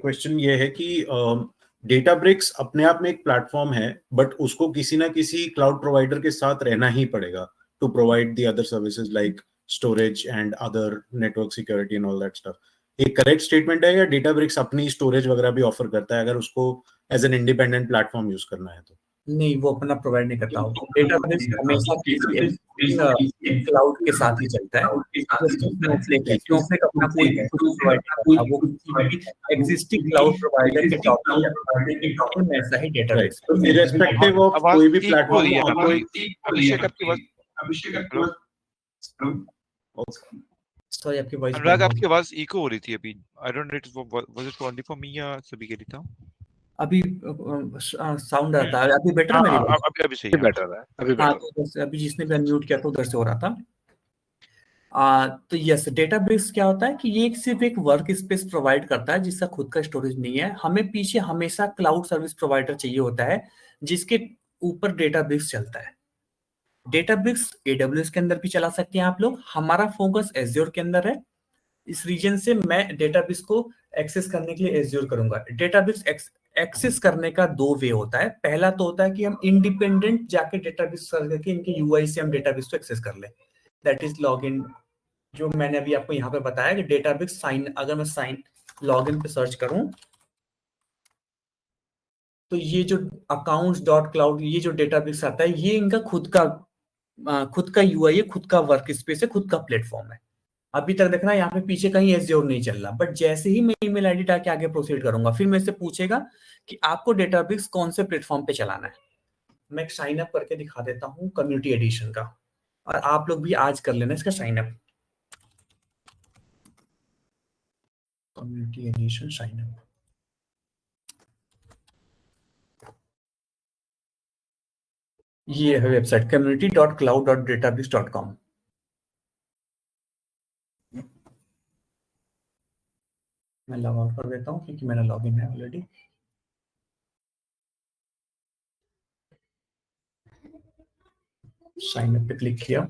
क्वेश्चन ये है कि डेटाब्रिक्स अपने आप में एक प्लेटफॉर्म है, बट उसको किसी ना किसी क्लाउड प्रोवाइडर के साथ रहना ही पड़ेगा to provide the other services like storage and other network security and all that stuff. एक करेक्ट स्टेटमेंट है, या डेटाब्रिक्स अपनी स्टोरेज वगैरह भी ऑफर करता है अगर उसको as an independent platform use करना है तो? नहीं, वो अपना प्रोवाइड नहीं करता होगा। डेटाबेस हमेशा किसी क्लाउड के साथ ही चलता है। स्नोफ्लेक अपना कोई प्रोवाइड करता है, वो किसी एग्जिस्टिंग क्लाउड प्रोवाइडर के टॉप में ऐसा ही डेटाबेस इररिस्पेक्टिव ऑफ कोई भी प्लेटफॉर्म। अभिषेक आपकी आवाज, सॉरी आपकी वॉइस अनुराग आपकी आवाज इको हो रही थी अभी। I don't know it was it only for me या सभी के लिए था? अभी साउंड आता है, अभी बेटर है मेरी हाँ, अभी सही है। बेटर है अभी हाँ, बेटर। तो अभी जिसने भी अनम्यूट किया था उधर से हो रहा था। तो यस, डेटाबेस क्या होता है कि ये सिर्फ एक वर्क स्पेस प्रोवाइड करता है जिसका खुद का स्टोरेज नहीं है। हमें पीछे हमेशा क्लाउड सर्विस प्रोवाइडर चाहिए होता है जिसके ऊपर डेटाबेस चलता है। डेटाबेस AWS के अंदर भी चला सकते हैं आप लोग। हमारा फोकस एज्योर के अंदर है, इस रीजन से मैं डेटाबेस को एक्सेस करने के लिए एज्योर करूंगा। डेटाबेस एक्सेस करने का दो वे होता है। पहला तो होता है कि हम इंडिपेंडेंट जाके डेटाबेस सर्च करके इनके UI से हम डेटाबेस को एक्सेस कर लें, दैट इज लॉगिन। जो मैंने अभी आपको यहाँ पे बताया कि डेटाबेस साइन, अगर मैं साइन लॉगिन पे सर्च करूं तो ये जो accounts.cloud, ये जो डेटाबेस आता है, ये इनका खुद का UI है, खुद का वर्क स्पेस है, खुद का प्लेटफॉर्म है। अभी तक देखना यहाँ पे पीछे कहीं एज्योर नहीं चल रहा, बट जैसे ही मैं ईमेल आईडी डाल के आगे प्रोसीड करूंगा, फिर मेरे से पूछेगा कि आपको डेटाबेस कौन से प्लेटफॉर्म पे चलाना है। मैं साइन अप करके दिखा देता हूँ कम्युनिटी एडिशन का, और आप लोग भी आज कर लेना इसका sign up. Community edition sign up, ये है वेबसाइट community.cloud.database.com। मैं लॉग आउट कर देता हूँ क्योंकि मेरा लॉगिन है ऑलरेडी। साइन अप पे क्लिक किया,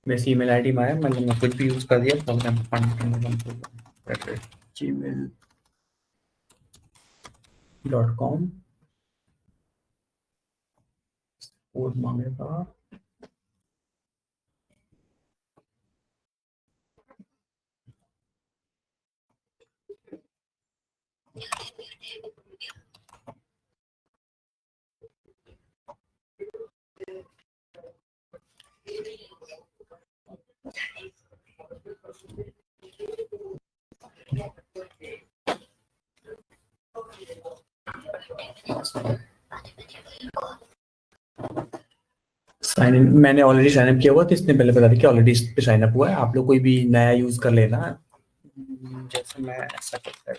वैसे ईमेल आईडी में आया, मैंने कुछ भी यूज कर दिया तो मैं gmail.com कोड मांगेगा। साइन इन मैंने ऑलरेडी साइन अप किया हुआ, तो इसने पहले बता दिया कि ऑलरेडी इस पे साइन अप हुआ है। आप लोग कोई भी नया यूज कर लेना, जैसे मैं ऐसा करता है।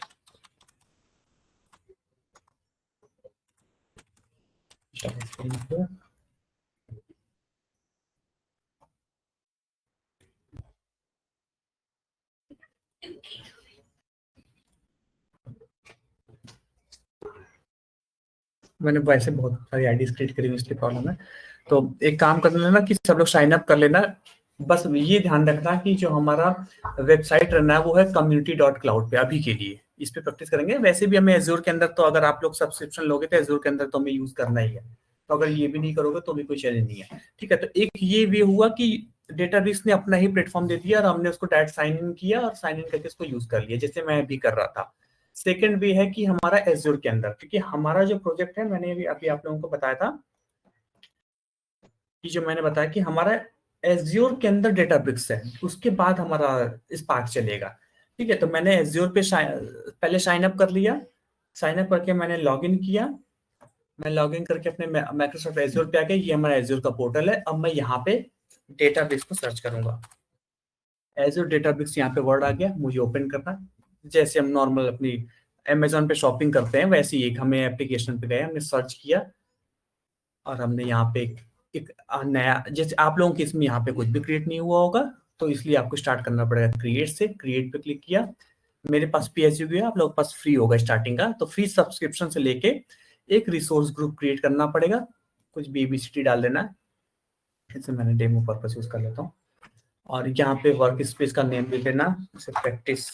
मैंने वैसे बहुत सारी आईडीज क्रिएट करी हुई, इसलिए प्रॉब्लम है। तो एक काम कर लेना कि सब लोग साइन अप कर लेना। बस ये ध्यान रखना कि जो हमारा वेबसाइट रहना है वो है community.cloud पे अभी के लिए। इस पे प्रैक्टिस करेंगे। वैसे भी हमें एज्योर के अंदर, तो अगर आप लोग सब्सक्रिप्शन लोगे तो एज्योर के अंदर तो हमें यूज करना ही है, तो अगर ये भी नहीं करोगे तो भी कोई चैलेंज नहीं है। ठीक है, तो एक ये वे हुआ कि डेटाबेस ने अपना ही प्लेटफॉर्म दे दिया और हमने उसको डायरेक्ट साइन इन किया और साइन इन करके उसको यूज कर लिया, जैसे मैं भी कर रहा था। सेकेंड वे है कि हमारा एज्योर के अंदर, क्योंकि हमारा जो प्रोजेक्ट है, मैंने अभी आप लोगों को बताया था कि जो मैंने बताया कि हमारा एज्योर के अंदर डेटाब्रिक्स है, उसके बाद हमारा स्पार्क चलेगा। ठीक है, तो मैंने एज्योर पे पहले साइन अप कर लिया। साइन अप करके मैंने लॉगिन किया। मैं लॉगिन करके अपने माइक्रोसॉफ्ट एज्योर पे आ गया। ये हमारा एज्योर का पोर्टल है। अब मैं यहाँ पे डेटाबेस को सर्च करूंगा। एज्योर डेटाबेस यहाँ पे वर्ड आ गया, मुझे ओपन करना। जैसे हम नॉर्मल अपनी अमेजोन पे शॉपिंग करते हैं, वैसे ही एक हमें एप्लीकेशन पे गए, हमने सर्च किया और हमने यहाँ पे एक नया, जैसे आप लोगों के इसमें यहाँ पे कुछ भी क्रिएट नहीं हुआ होगा, तो इसलिए आपको स्टार्ट करना पड़ेगा क्रिएट से। क्रिएट पे क्लिक किया, मेरे पास PSU है, आप लोगों के पास फ्री होगा स्टार्टिंग का, तो फ्री सब्सक्रिप्शन से लेके एक रिसोर्स ग्रुप क्रिएट करना पड़ेगा। कुछ BBCT डाल देना। इसे मैंने डेमो पर्पस यूज कर लेता हूँ। और यहाँ पे वर्क स्पेस का नेम लिख लेना, जैसे प्रैक्टिस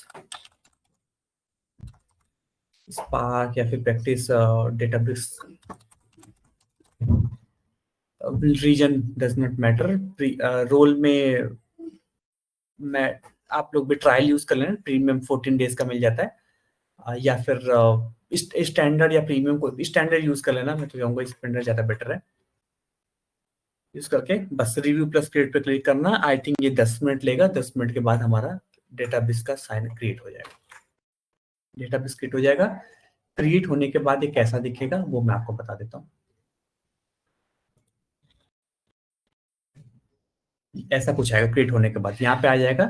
स्पार्क या फिर practice database. Reason does not matter. Role में मैं आप लोग भी ट्रायल यूज कर लेना, प्रीमियम 14 डेज का मिल जाता है, या फिर स्टैंडर्ड या प्रीमियम को स्टैंडर्ड यूज कर लेना। मैं तो कहूँगा स्टैंडर्ड ज्यादा बेटर है। यूज करके बस रिव्यू प्लस क्रिएट पे क्लिक करना। आई थिंक ये 10 मिनट लेगा। 10 मिनट के बाद हमारा डेटाबेस का साइन क्रिएट हो जाएगा। डेटाबेस क्रिएट हो जाएगा। क्रिएट होने के बाद ये कैसा दिखेगा वो मैं आपको बता देता हूँ। ऐसा कुछ आएगा क्रिएट होने के बाद। यहाँ पे आ जाएगा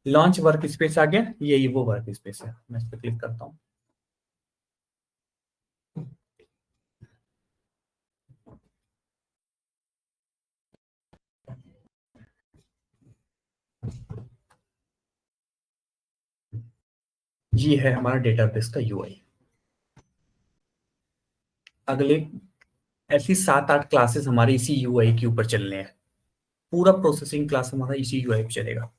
लॉन्च वर्क स्पेस आ गया। यही वो वर्क स्पेस है। मैं इस पर क्लिक करता हूँ। ये है हमारा डेटाबेस का यूआई। अगले ऐसी 7-8 क्लासेस हमारे इसी यूआई के ऊपर चलने हैं। पूरा प्रोसेसिंग क्लास हमारा इसी यूआई पे चलेगा।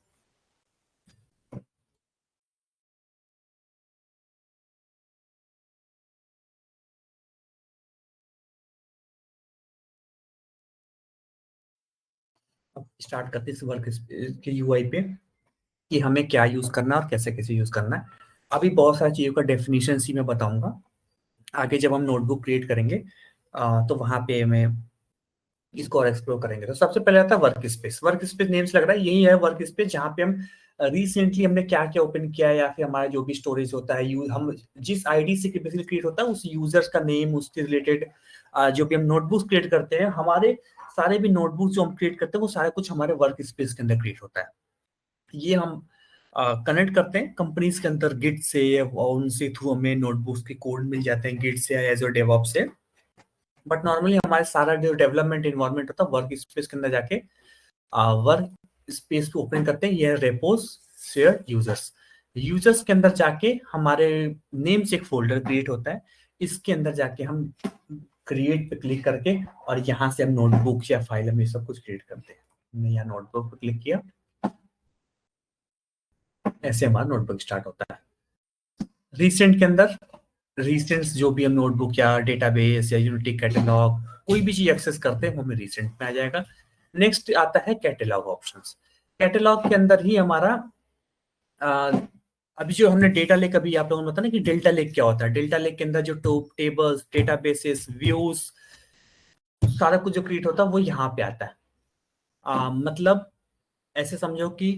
अब स्टार्ट करते हैं इस वर्क के यूआई पे कि हमें क्या यूज करना है और कैसे कैसे यूज करना है। अभी बहुत सारी चीजों का डेफिनेशन ही मैं बताऊंगा। आगे जब हम नोटबुक क्रिएट करेंगे तो वहां पे मैं इसको और एक्सप्लोर करेंगे। तो सबसे पहले आता है work space. Work space name से लग रहा है यही है वर्क स्पेस, जहाँ पे हम रिसेंटली हमने क्या क्या ओपन किया है या फिर हमारा जो भी स्टोरेज होता है, हम जिस आईडी से बेसिकली क्रिएट होता है उस यूजर्स का नेम, उसके रिलेटेड जो भी हम नोटबुक्स क्रिएट करते हैं, हमारे सारे भी नोटबुक्स जो हम क्रिएट करते हैं वो सारा कुछ हमारे वर्क स्पेस के अंदर क्रिएट होता है। ये हम कनेक्ट करते हैं कंपनीज के अंदर गिट से, और उनसे थ्रू हमें नोटबुक्स के कोड मिल जाते हैं गिट से या एज़्योर डेवऑप्स से। बट नॉर्मली हमारे सारा जो डेवलपमेंट इन्वायरमेंट होता है वर्क स्पेस के अंदर जाके वर्क स्पेस को ओपन करते हैं। ये रेपोज शेयर यूजर्स। यूजर्स के अंदर जाके हमारे नेम से एक फोल्डर क्रिएट होता है। इसके अंदर जाके हम क्रिएट पे क्लिक करके और यहाँ से हम नोटबुक या फाइल हम ये सब कुछ क्रिएट करते हैं। हमने यहाँ नोटबुक पे क्लिक किया, ऐसे हमारा नोटबुक स्टार्ट होता है। रिसेंट के अंदर रिसेंट्स जो भी हम नोटबुक या डेटाबेस या यूनिटी कैटलॉग कोई भी चीज एक्सेस करते हैं वो हमें रिसेंट में आ जाएगा। नेक्स्ट आता है कैटलॉग ऑप्शंस। कैटलॉग के अंदर ही हमारा अभी जो हमने डेटा लेक, अभी आप लोगों ने बताया ना कि डेल्टा लेक क्या होता है। डेल्टा लेक के अंदर जो टेबल्स, डेटाबेसेस, व्यूज, सारा कुछ जो क्रिएट होता है वो यहाँ पे आता है। मतलब ऐसे समझो कि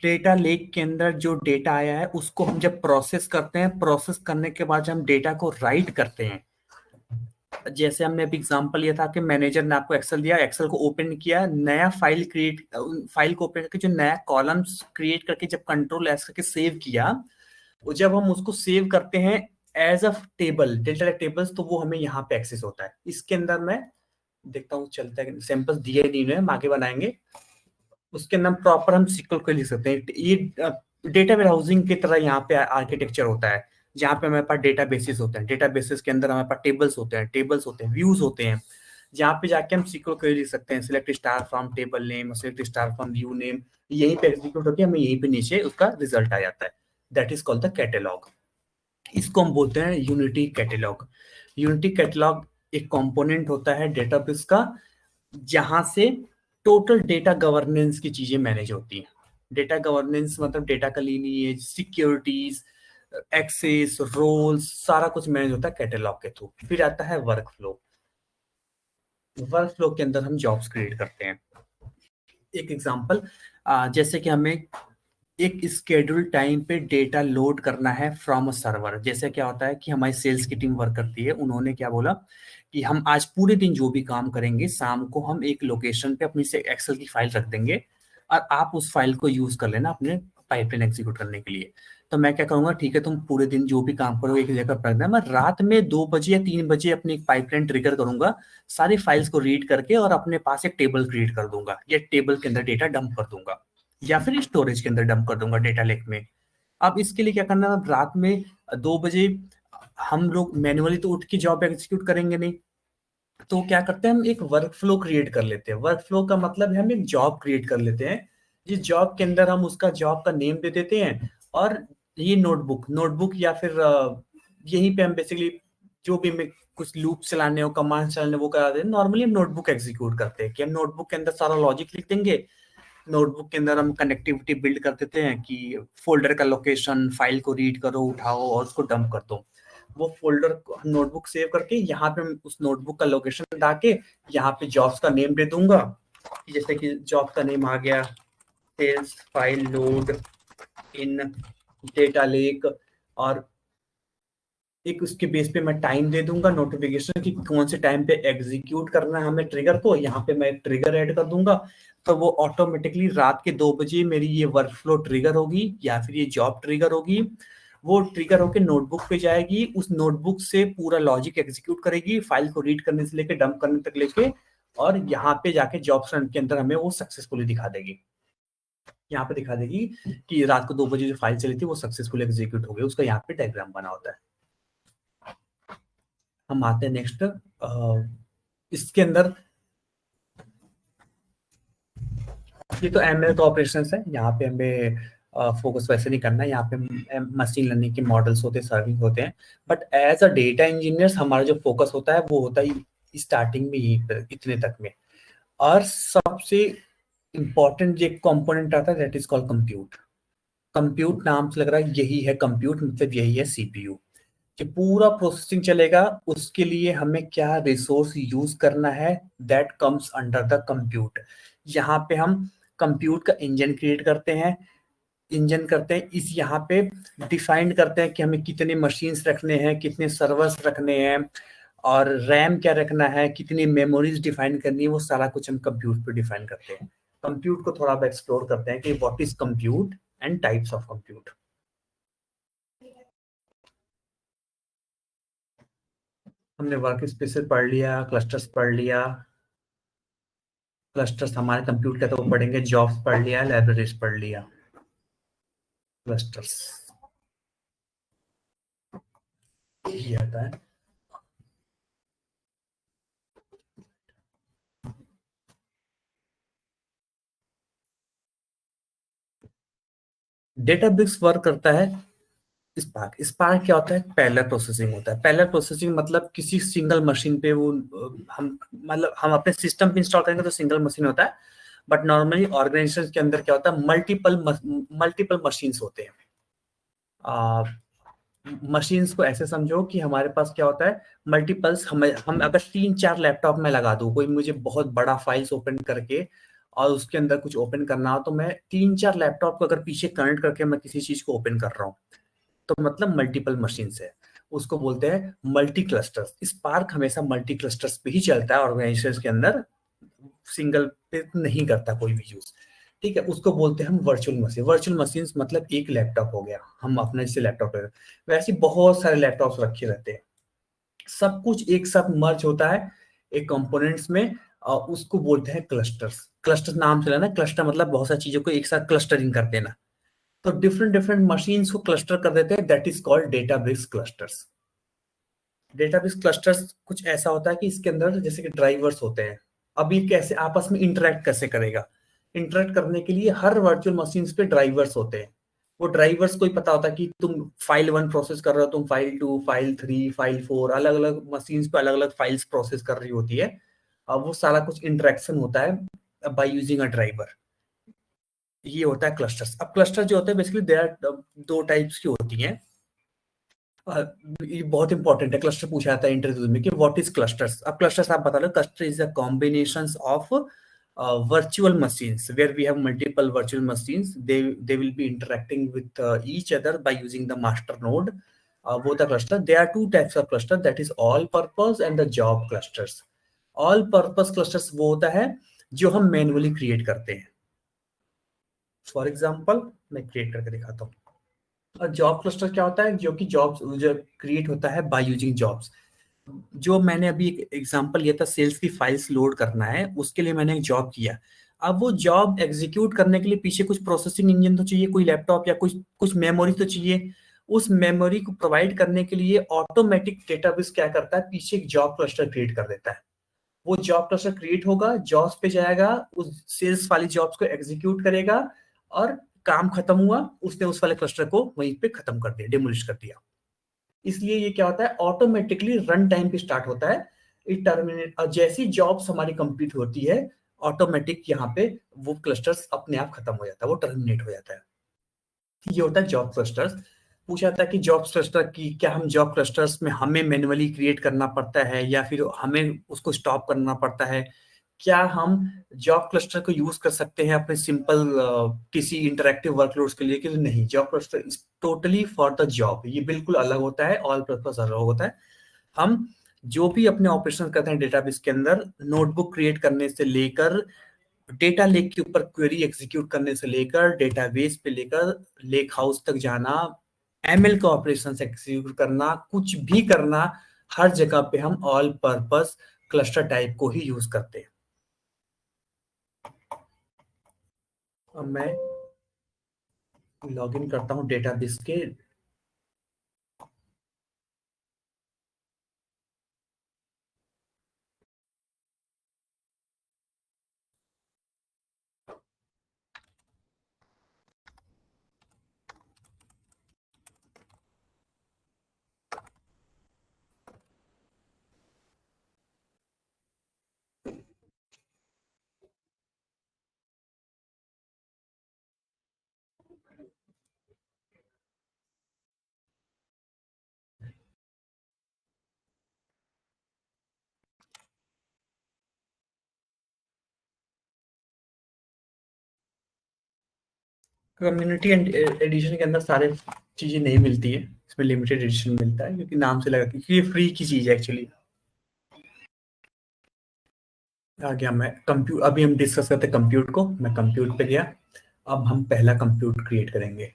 डेटा लेक के अंदर जो डेटा आया है उसको हम जब प्रोसेस करते हैं, प्रोसेस करने के बाद जब हम डेटा को राइट करते हैं, जैसे हमने अभी एग्जांपल लिया था कि मैनेजर ने आपको एक्सेल दिया, एक्सेल को ओपन किया, नया फाइल को ओपन करके जो नया कॉलम्स क्रिएट करके जब कंट्रोल एस करके सेव किया, वो जब हम उसको सेव करते हैं as a table, data tables, तो वो हमें यहाँ पे एक्सेस होता है। इसके अंदर मैं देखता हूँ चलता है, सैंपल्स दिए नहीं है, हम आगे बनाएंगे। उसके अंदर प्रॉपर हम सिक्वल को लिख सकते हैं। ये डेटा वेयर हाउसिंग की तरह यहाँ पे आर्किटेक्चर होता है, जहाँ पे हमारे पास डेटा बेसिस होते हैं। डेटा बेसिस के अंदर हमारे पास टेबल्स होते हैं, व्यूज होते हैं, जहाँ पे जाके हम सिक्वल क्वेरी लिख सकते हैं। Select star from table name, select star from view name, यहीं पे एग्जीक्यूट होकर हमें यहीं पे नीचे उसका रिजल्ट आ जाता है। That is called the catalogue. इसको हम बोलते हैं यूनिटी कैटलॉग। यूनिटी कैटलॉग एक कंपोनेंट होता है डेटाबेस का, जहां से टोटल डेटा गवर्नेंस की चीजें मैनेज होती हैं। डेटा गवर्नेंस मतलब डेटा का लीनिएज, सिक्योरिटीज, एक्सेस, रोल्स, सारा कुछ मैनेज होता है कैटलॉग के थ्रू। फिर आता है वर्क फ्लो। वर्क फ्लो के अंदर हम जॉब्स क्रिएट करते हैं। एक एग्जांपल, जैसे कि हमें एक स्केड्यूल टाइम पे डेटा लोड करना है फ्रॉम अ सर्वर। जैसे क्या होता है कि हमारी सेल्स की टीम वर्क करती है, उन्होंने क्या बोला कि हम आज पूरे दिन जो भी काम करेंगे, शाम को हम एक लोकेशन पे अपनी से एक्सेल की फाइल रख देंगे और आप उस फाइल को यूज कर लेना अपने पाइपलाइन एग्जीक्यूट करने के लिए। तो मैं क्या करूंगा, ठीक है तुम पूरे दिन जो भी काम करो एक जगह पर रख देना, मैं रात में 2 बजे या 3 बजे अपनी एक पाइपलाइन ट्रिगर करूंगा, सारी फाइल्स को रीड करके और अपने पास एक टेबल क्रिएट कर दूंगा, या टेबल के अंदर डेटा डंप कर दूंगा, या फिर स्टोरेज के अंदर डंप कर दूंगा डेटा लेक में। अब इसके लिए क्या करना है, रात में 2 बजे हम लोग मैन्युअली तो उठ के जॉब एग्जीक्यूट करेंगे नहीं, तो क्या करते हैं, हम एक वर्क फ्लो क्रिएट कर लेते हैं। वर्क फ्लो का मतलब है हम एक जॉब क्रिएट कर लेते हैं, जिस जॉब के अंदर हम उसका जॉब का नेम दे देते हैं, और ये नोटबुक या फिर यहीं पे हम बेसिकली जो भी हमें कुछ लूप चलाने हो, कमांड चलाने वो करा देते हैं। नॉर्मली हम नोटबुक एग्जीक्यूट करते हैं कि हम नोटबुक के अंदर सारा लॉजिक लिख देंगे। नोटबुक के अंदर हम कनेक्टिविटी बिल्ड कर देते हैं कि फोल्डर का लोकेशन, फाइल को रीड करो, उठाओ और उसको डंप कर दो। वो फोल्डर नोटबुक सेव करके यहाँ पे मैं उस नोटबुक का लोकेशन डाल के यहाँ पे जॉब्स का नेम दे दूंगा, जैसे कि जॉब का नेम आ गया sales file load in data lake, और एक उसके बेस पे मैं टाइम दे दूंगा नोटिफिकेशन कि कौन से टाइम पे एग्जीक्यूट करना है हमें ट्रिगर को। यहाँ पे मैं एक ट्रिगर ऐड कर दूंगा, तो वो ऑटोमेटिकली रात के 2 बजे मेरी ये वर्क फ्लो ट्रिगर होगी या फिर ये जॉब ट्रिगर होगी। वो ट्रिगर होके नोटबुक पे जाएगी, उस नोटबुक से पूरा लॉजिक एग्जीक्यूट करेगी, फाइल को रीड करने से लेके डंप करने तक लेके, और यहाँ पे जाके जॉब के अंदर हमें वो सक्सेसफुली दिखा देगी। यहाँ पे दिखा देगी कि रात को 2 बजे जो फाइल चली थी वो सक्सेसफुली एग्जीक्यूट हो गई, उसका यहाँ पे डायग्राम बना होता है। हम आते हैं नेक्स्ट, इसके अंदर ये तो एमएल का ऑपरेशन है, यहाँ पे हमें फोकस वैसे नहीं करना है। यहाँ पे मशीन लर्निंग के मॉडल्स होते हैं, सर्विंग होते हैं, but as a data engineers हमारा जो फोकस होता है वो होता है स्टार्टिंग में ही इतने तक में। और सबसे इम्पोर्टेंट जो कंपोनेंट आता है that is called compute. Compute नाम से लग रहा है यही है कंप्यूट, मतलब यही है सीपीयू। कि पूरा प्रोसेसिंग चलेगा उसके लिए हमें क्या रिसोर्स यूज करना है, that comes under the compute. यहाँ पे हम कंप्यूट का इंजन क्रिएट करते हैं, इस यहाँ पे डिफाइन करते हैं कि हमें कितने मशीन्स रखने हैं, कितने सर्वर्स रखने हैं, और रैम क्या रखना है, कितनी मेमोरीज डिफाइन करनी है, वो सारा कुछ हम कंप्यूट पे डिफाइन करते हैं। कंप्यूट को थोड़ा एक्सप्लोर करते हैं कि what is compute and types of compute. हमने वर्क स्पेसेस पढ़ लिया, क्लस्टर्स पढ़ लिया, क्लस्टर्स हमारे कंप्यूट का तो वो पढ़ेंगे, जॉब्स पढ़ लिया, लाइब्रेरीज पढ़ लिया, क्लस्टर्स ये आता है। डेटाब्रिक्स वर्क करता है स्पार्क क्या होता है, पैरेलल प्रोसेसिंग होता है। पैरेलल प्रोसेसिंग मतलब किसी सिंगल मशीन पे वो हम अपने सिस्टम पे इंस्टॉल करेंगे तो सिंगल मशीन होता है, बट नॉर्मली ऑर्गेनाइजेशन के अंदर क्या होता है, मल्टीपल मशीन्स होते हैं। मशीन्स को ऐसे समझो कि हमारे पास क्या होता है, मल्टीपल्स। हम अगर 3-4 लैपटॉप में लगा दूं, कोई मुझे बहुत बड़ा फाइल्स ओपन करके और उसके अंदर कुछ ओपन करना हो, तो मैं 3-4 लैपटॉप को अगर पीछे कनेक्ट करके मैं किसी चीज को ओपन कर रहा हूँ, तो मतलब मल्टीपल मशीन्स है, उसको बोलते हैं मल्टी क्लस्टर्स। स्पार्क हमेशा मल्टी क्लस्टर्स पे ही चलता है ऑर्गेनाइजेशन के अंदर, सिंगल पे नहीं करता कोई भी यूज। ठीक है, उसको बोलते हैं हम वर्चुअल मशीन। वर्चुअल मशीन मतलब एक लैपटॉप हो गया, हम अपने जैसे लैपटॉप है, वैसे बहुत सारे लैपटॉप्स रखे रहते हैं, सब कुछ एक साथ मर्ज होता है एक कंपोनेंट्स में, और उसको बोलते हैं क्लस्टर्स। क्लस्टर नाम से लेना, क्लस्टर मतलब बहुत सारी चीजों को एक साथ क्लस्टरिंग कर देना। तो डिफरेंट डिफरेंट मशीन्स को क्लस्टर कर देते हैं, that is called database clusters. Database clusters कुछ ऐसा होता है कि इसके अंदर जैसे कि ड्राइवर्स होते हैं, अब ये कैसे आपस में इंटरेक्ट कैसे करेगा, इंटरेक्ट करने के लिए हर वर्चुअल मशीन्स पे ड्राइवर्स होते हैं। वो ड्राइवर्स को ही पता होता है कि तुम फाइल 1 प्रोसेस कर रहे हो, तुम फाइल 2, फाइल 3, फाइल 4, अलग अलग मशीन्स पे अलग अलग फाइल्स प्रोसेस कर रही होती है। अब वो सारा कुछ इंटरेक्शन होता है बाय यूजिंग अ ड्राइवर। ये होता है क्लस्टर्स। अब क्लस्टर जो होते हैं बेसिकली देयर आर 2 टाइप्स की होती हैं। ये बहुत इंपॉर्टेंट है, क्लस्टर पूछा जाता है इंटरव्यू में कि व्हाट इज क्लस्टर्स। अब क्लस्टर्स आप बता लो, cluster is a combinations of virtual machines where we have multiple virtual machines. They will be interacting with each other by using the master node. Both the cluster. There are 2 types of cluster, that is all purpose and the job clusters. All purpose clusters वो होता है जो हम मैन्युअली क्रिएट करते हैं। फॉर एग्जाम्पल मैं क्रिएट करके दिखाता हूँ। और जॉब क्लस्टर क्या होता है, जो कि जॉब्स जो क्रिएट होता है बाय यूजिंग जॉब्स। जो मैंने अभी एक एग्जांपल लिया था, सेल्स की फाइल्स लोड करना है, उसके लिए मैंने एक जॉब किया। अब वो जॉब एग्जीक्यूट करने के लिए पीछे कुछ प्रोसेसिंग इंजन तो चाहिए, कोई लैपटॉप या कुछ मेमोरी तो चाहिए। उस मेमोरी को प्रोवाइड करने के लिए ऑटोमेटिक डेटाबेस क्या करता है, पीछे एक जॉब क्लस्टर क्रिएट कर देता है। वो जॉब क्लस्टर क्रिएट होगा, जॉब्स पे जाएगा, उस सेल्स वाली जॉब्स को एग्जीक्यूट करेगा और काम खत्म हुआ, उसने उस वाले क्लस्टर को वहीं पे खत्म कर दिया, डिमोलिश कर दिया। इसलिए ये क्या होता है, ऑटोमेटिकली रन टाइम पे स्टार्ट होता है, इट टर्मिनेट, जैसी जॉब्स हमारी कंप्लीट होती है ऑटोमेटिक यहाँ पे वो क्लस्टर्स अपने आप खत्म हो जाता है, वो टर्मिनेट हो जाता है। ये होता है जॉब क्लस्टर्स। पूछा था कि जॉब क्लस्टर की क्या हम जॉब क्लस्टर्स में हमें मैन्युअली क्रिएट करना पड़ता है या फिर हमें उसको स्टॉप करना पड़ता है, क्या हम जॉब क्लस्टर को यूज कर सकते हैं अपने सिंपल किसी इंटरेक्टिव वर्कलोड्स के लिए, कि नहीं, job cluster is totally for the job, ये बिल्कुल अलग होता है, ऑल पर्पस अलग होता है। हम जो भी अपने ऑपरेशन करते हैं डेटाबेस के अंदर, नोटबुक क्रिएट करने से लेकर डेटा लेक के ऊपर क्वेरी एग्जीक्यूट करने से लेकर डेटाबेस पे लेकर लेक हाउस तक जाना, एमएल का ऑपरेशन एग्जीक्यूट करना, कुछ भी करना, हर जगह पे हम ऑल पर्पस क्लस्टर टाइप को ही यूज करते हैं। अब मैं लॉगिन करता हूं डेटाबेस के, कम्युनिटी एडिशन के अंदर सारे चीजें नहीं मिलती है, इसमें लिमिटेड एडिशन मिलता है क्योंकि नाम से लगा, क्योंकि ये फ्री की चीज है एक्चुअली। आ गया मैं कंप्यूट, अभी हम डिस्कस करते हैं कंप्यूट को, मैं कंप्यूट पे गया। अब हम पहला कंप्यूट क्रिएट करेंगे।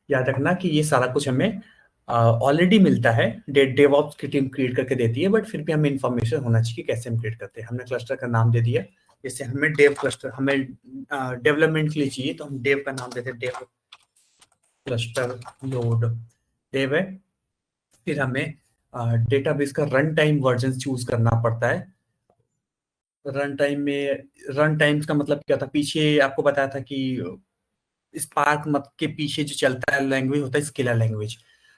याद रखना कि ये सारा कुछ हमें ऑलरेडी मिलता है, डेवऑप्स की टीम क्रिएट करके देती है, बट फिर भी हमें इंफॉर्मेशन होना चाहिए कैसे हम क्रिएट करते हैं। हमने क्लस्टर का नाम दे दिया, जैसे हमें डेव क्लस्टर हमें डेवलपमेंट के लिए चाहिए तो हम डेव का नाम देते हैं, डेव क्लस्टर लोड डेव है। फिर हमें डेटाबेस का रन टाइम वर्जन चूज करना पड़ता है। रन टाइम में, रन टाइम्स का मतलब क्या था, पीछे आपको बताया था कि स्पार्क मत के पीछे जो चलता है लैंग्वेज होता है स्केला लैंग्वेज।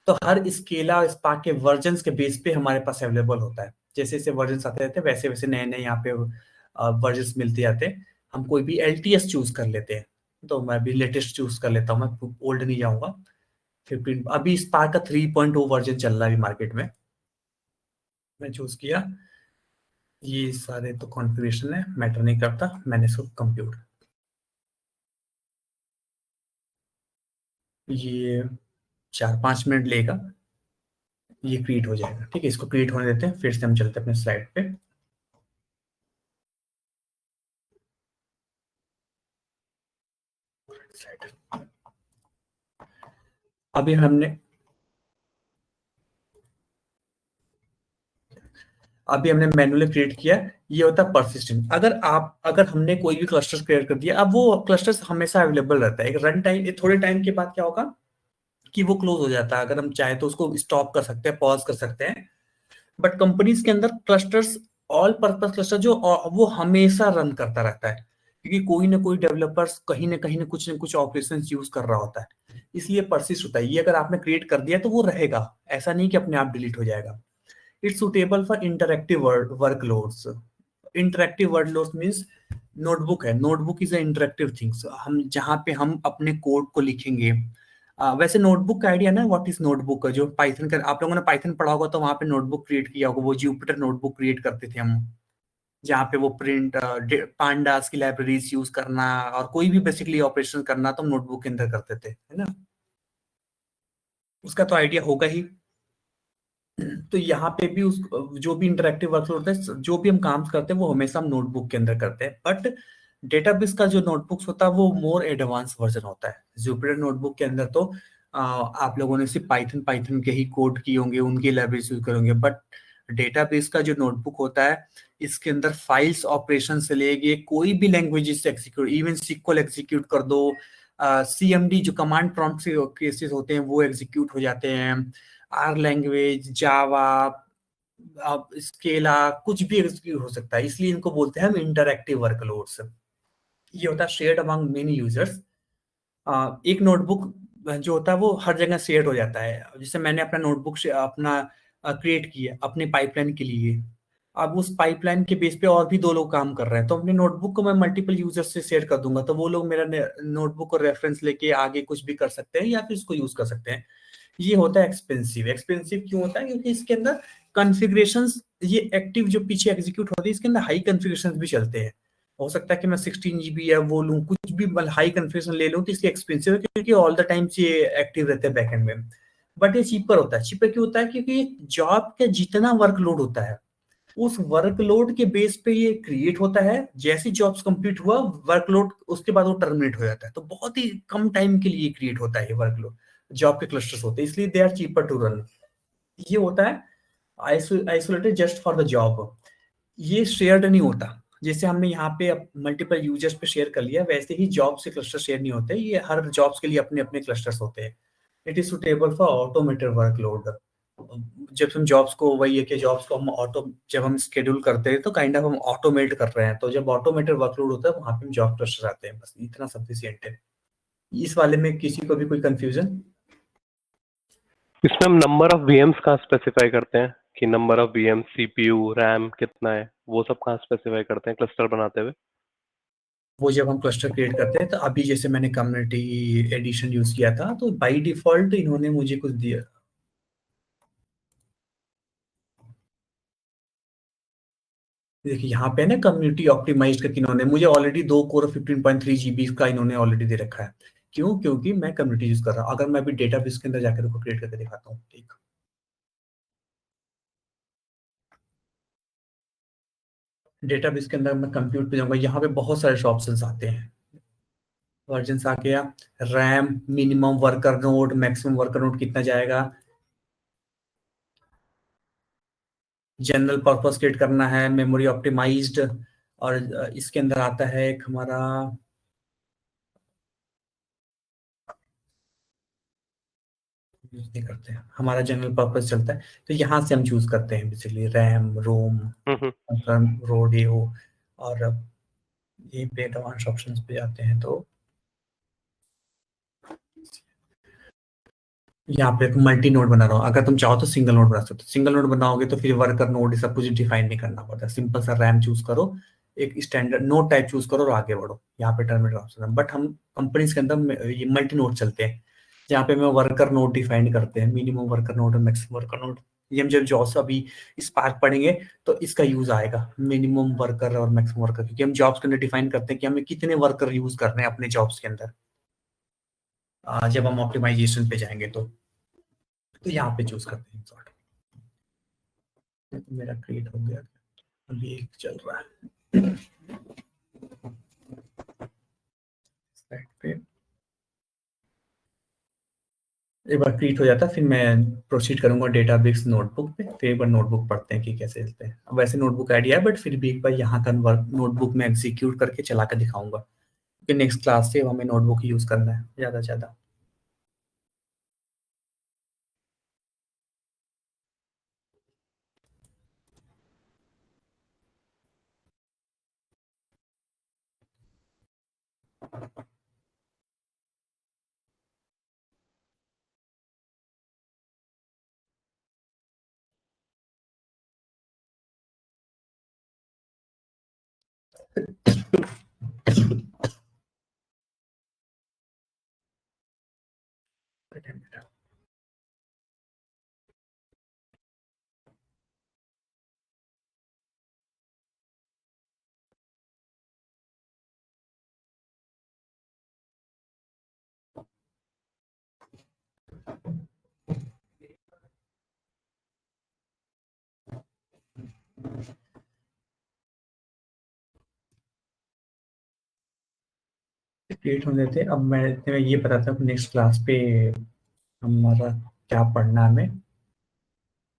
तो हर स्केला स्पार्क के वर्जन्स के बेस पे हमारे पास अवेलेबल होता है, जैसे जैसे वर्जन्स आते रहते हैं वैसे वैसे नए नए यहाँ पे वर्जन्स मिलते जाते हैं। हम कोई भी एलटीएस चूज कर लेते हैं, तो मैं भी लेटेस्ट चूज कर लेता हूँ, मैं ओल्ड नहीं जाऊंगा। 15 अभी स्पार्क का 3.0 वर्जन चल रहा है मार्केट में, मैं चूज किया। ये सारे तो कॉन्फ़िगरेशन है, मैटर नहीं करता, मैंने इसको कंप्यूट, ये 4-5 मिनट लेगा, ये क्रिएट हो जाएगा। ठीक है, इसको क्रिएट होने देते हैं, फिर से हम चलते हैं अपने स्लाइड पे। अभी हमने मैन्युअली क्रिएट किया, ये होता है परसिस्टेंट। अगर हमने कोई भी क्लस्टर्स क्रिएट कर दिया, अब वो क्लस्टर्स हमेशा अवेलेबल रहता है। एक रन टाइम, थोड़े टाइम के बाद क्या होगा कि वो क्लोज हो जाता है, अगर हम चाहे तो उसको स्टॉप कर सकते हैं, पॉज कर सकते हैं। बट कंपनीज के अंदर क्लस्टर्स, ऑल पर्पस क्लस्टर जो वो हमेशा रन करता रहता है, क्योंकि कोई ना कोई डेवलपर्स कहीं ना कुछ ऑपरेशन यूज कर रहा होता है, इसलिए परसिस्ट होता है। ये अगर आपने क्रिएट कर दिया तो वो रहेगा, ऐसा नहीं कि अपने आप डिलीट हो जाएगा। It's suitable for interactive workloads. Interactive workloads means notebook है, notebook is a interactive things, हम जहाँ पे हम अपने कोड को लिखेंगे। वैसे नोटबुक का आइडिया ना, व्हाट इज नोटबुक, जो पाइथन का आप लोगों ने पाइथन पढ़ा होगा तो वहां पे नोटबुक क्रिएट किया होगा, वो जुपिटर नोटबुक क्रिएट करते थे हम, जहाँ पे वो प्रिंट पांडास की लाइब्रेरीज यूज करना और कोई भी बेसिकली ऑपरेशन करना तो नोटबुक के अंदर करते थे, है ना, उसका तो आइडिया होगा ही। तो यहाँ पे भी उस जो भी इंटरेक्टिव वर्कलोड होता है, जो भी हम काम करते हैं वो हमेशा हम नोटबुक के अंदर करते हैं। बट डेटाबेस का जो नोटबुक्स होता है वो मोर एडवांस वर्जन होता है। जुपिटर नोटबुक के अंदर तो आप लोगों ने सिर्फ पाइथन पाइथन के ही कोड किए होंगे, उनके लाइब्रेरीज यूज करेंगे। बट डेटाबेस का जो नोटबुक होता है, इसके अंदर फाइल्स ऑपरेशन से लेके कोई भी languages execute, even SQL execute कर दो, सीएमडी जो कमांड प्रॉम्प्ट केसेस होते हैं वो एग्जीक्यूट हो जाते हैं, आर लैंग्वेज, जावा, आप स्केला कुछ भी एग्जीक्यूट हो सकता है, इसलिए इनको बोलते हैं हम इंटरएक्टिव वर्कलोड्स। ये होता है शेयर्ड अमंग मेनी यूजर्स। एक नोटबुक जो होता है वो हर जगह शेयर हो जाता है। जैसे मैंने अपना नोटबुक से अपना क्रिएट किया अपने पाइपलाइन के लिए, अब उस पाइपलाइन के बेस पे और भी 2 लोग काम कर रहे हैं, तो अपने नोटबुक को मैं मल्टीपल यूजर्स से शेयर कर दूंगा, तो वो लोग मेरा नोटबुक को रेफरेंस लेके आगे कुछ भी कर सकते हैं या फिर इसको यूज कर सकते हैं। ये होता है एक्सपेंसिव। एक्सपेंसिव क्यों होता है? क्योंकि इसके अंदर कॉन्फ़िगरेशंस, ये एक्टिव जो पीछे एग्जीक्यूट होती है इसके अंदर हाई कॉन्फ़िगरेशंस भी चलते हैं। हो सकता है कि मैं 16 जीबी या वो लूँ, कुछ भी हाई कॉन्फ़िगरेशन ले लूँ, तो इसलिए एक्सपेंसिव है क्योंकि ऑल द टाइम ये एक्टिव रहते हैं बैकएंड में। बट ये चीपर होता है। चीपर क्यों होता है? क्योंकि जॉब का जितना वर्कलोड होता है उस वर्कलोड के बेस पे ये क्रिएट होता है। जैसे जॉब्स कंप्लीट हुआ वर्कलोड, उसके बाद वो टर्मिनेट हो जाता है, तो बहुत ही कम टाइम के लिए क्रिएट होता है ये वर्कलोड। जॉब के क्लस्टर्स होते हैं, इसलिए they are cheaper to run. ये होता है isolated just for the job. ये शेयर्ड नहीं होता। जैसे हमने यहाँ पे मल्टीपल यूजर्स पे शेयर कर लिया, वैसे ही जॉब से क्लस्टर शेयर नहीं होते। ये हर जॉब्स के लिए अपने अपने क्लस्टर्स होते हैं। It is suitable for automated workload. जब हम जॉब्स को, वही है कि जॉब्स को हम जब हम शेड्यूल करते हैं तो काइंड ऑफ हम ऑटोमेट कर रहे हैं, तो जब ऑटोमेटेड वर्कलोड होता है वहां पे हम जॉब क्लस्टर आते हैं। बस इतना सफिशिएंट है। इस वाले में किसी को भी कोई कंफ्यूजन? इसमें हम नंबर ऑफ VMs कहाँ स्पेसिफाई करते हैं कि number of VMs, CPU, RAM कितना है, वो सब कहाँ स्पेसिफाई करते हैं क्लस्टर बनाते हुए? वो जब हम क्लस्टर क्रिएट करते हैं, तो अभी जैसे मैंने कम्युनिटी एडिशन यूज किया था, तो बाय डिफॉल्ट इन्होंने मुझे कुछ दिया। देखिए यहाँ पे ना कम्युनिटी ऑप्टिमाइज्ड का इन्होंने मुझे ऑलरेडी 2 कोर 15.3 जीबी का इन्होंने ऑलरेडी दे रखा है। क्यों? क्योंकि मैं कम्युनिटी यूज कर रहा हूँ। अगर मैं अभी डेटाबेस के अंदर जाकर उसको क्रिएट करके दिखाता हूँ, ठीक। डेटाबेस के अंदर मैं कंप्यूट पे जाऊंगा, यहाँ पे बहुत सारे ऑप्शंस आते हैं। वर्जन आ गया, RAM, minimum worker node, maximum worker node कितना जाएगा, जनरल पर्पस क्रिएट करना है, मेमोरी ऑप्टिमाइज्ड, और इसके अंदर आता है एक हमारा यूज नहीं करते हैं, हमारा जनरल पर्पस चलता है, तो यहाँ से हम चूज करते हैं बेसिकली रैम, रोम, रोड, ये हो। और ये पे एडवांस ऑप्शंस पे जाते हैं, तो यहाँ पे मल्टी नोड बना रहा हूँ। अगर तुम चाहो तो सिंगल नोड बना सकते हो। सिंगल नोड बनाओगे तो फिर वर्कर नोड सब कुछ डिफाइन नहीं करना पड़ता। सिंपल सा रैम चूज करो, एक स्टैंडर्ड नोड टाइप चूज करो और आगे बढ़ो। यहाँ पे टर्मिनेट ऑप्शन है। बट हम कंपनीज के अंदर ये मल्टी नोड चलते हैं, जहाँ पे मैं वर्कर नोड डिफाइन करते हैं, मिनिमम वर्कर नोड और मैक्सिमम वर्कर नोड। ये हम जब जॉब्स अभी स्पार्क पढ़ेंगे तो इसका यूज आएगा, मिनिमम वर्कर और मैक्सिमम वर्कर, क्योंकि हम जॉब्स के अंदर डिफाइन करते हैं कि हमें कितने वर्कर यूज करने हैं अपने जॉब्स के अंदर। जब हम ऑप्टिमाइजेशन पे जाएंगे तो यहाँ पे चूज करते हैं सॉर्ट। तो मेरा क्रिएट हो गया, अभी एक चल रहा है साइड पे। एक बार क्रिएट हो जाता फिर मैं प्रोसीड करूंगा डेटाबेस नोटबुक पे। फिर एक बार नोटबुक पढ़ते हैं कि कैसे चलते हैं। अब वैसे नोटबुक आइडिया है, बट फिर भी एक बार यहाँ का वर्क नोटबुक में एग्जीक्यूट करके चला कर दिखाऊंगा, क्योंकि नेक्स्ट क्लास से हमें नोटबुक यूज करना है ज्यादा से ज्यादा। क्रिएट होने देते। अब मैं ये बताता हूँ नेक्स्ट क्लास पे हमारा क्या पढ़ना है। हमें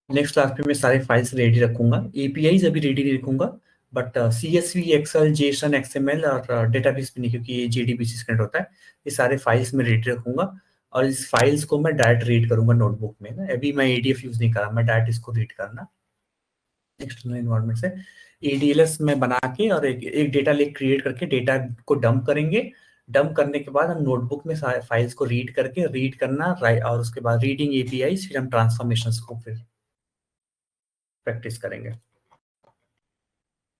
नेक्स्ट क्लास पे मैं सारे फाइल्स रेडी रखूंगा। एपीआईज अभी रेडी नहीं रखूंगा, but CSV, Excel, JSON, XML और डेटाबेस भी नहीं, क्योंकि ये JDBC से कनेक्ट होता है। ये सारे फाइल्स में रेडी रखूंगा और इस फाइल्स को मैं डायरेक्ट रीड करूंगा नोटबुक में ना। अभी मैं ADF यूज नहीं कर रहा, मैं डायरेक्ट इसको रीड करना। एक्सटर्नल इन्वायरमेंट से ADLS में बना के और एक डेटा लेक क्रिएट करके डेटा को डंप करेंगे। डंप करने के बाद हम नोटबुक में सारे फाइल्स को रीड करना, और उसके बाद रीडिंग API, फिर हम ट्रांसफॉर्मेशंस को फिर प्रैक्टिस करेंगे।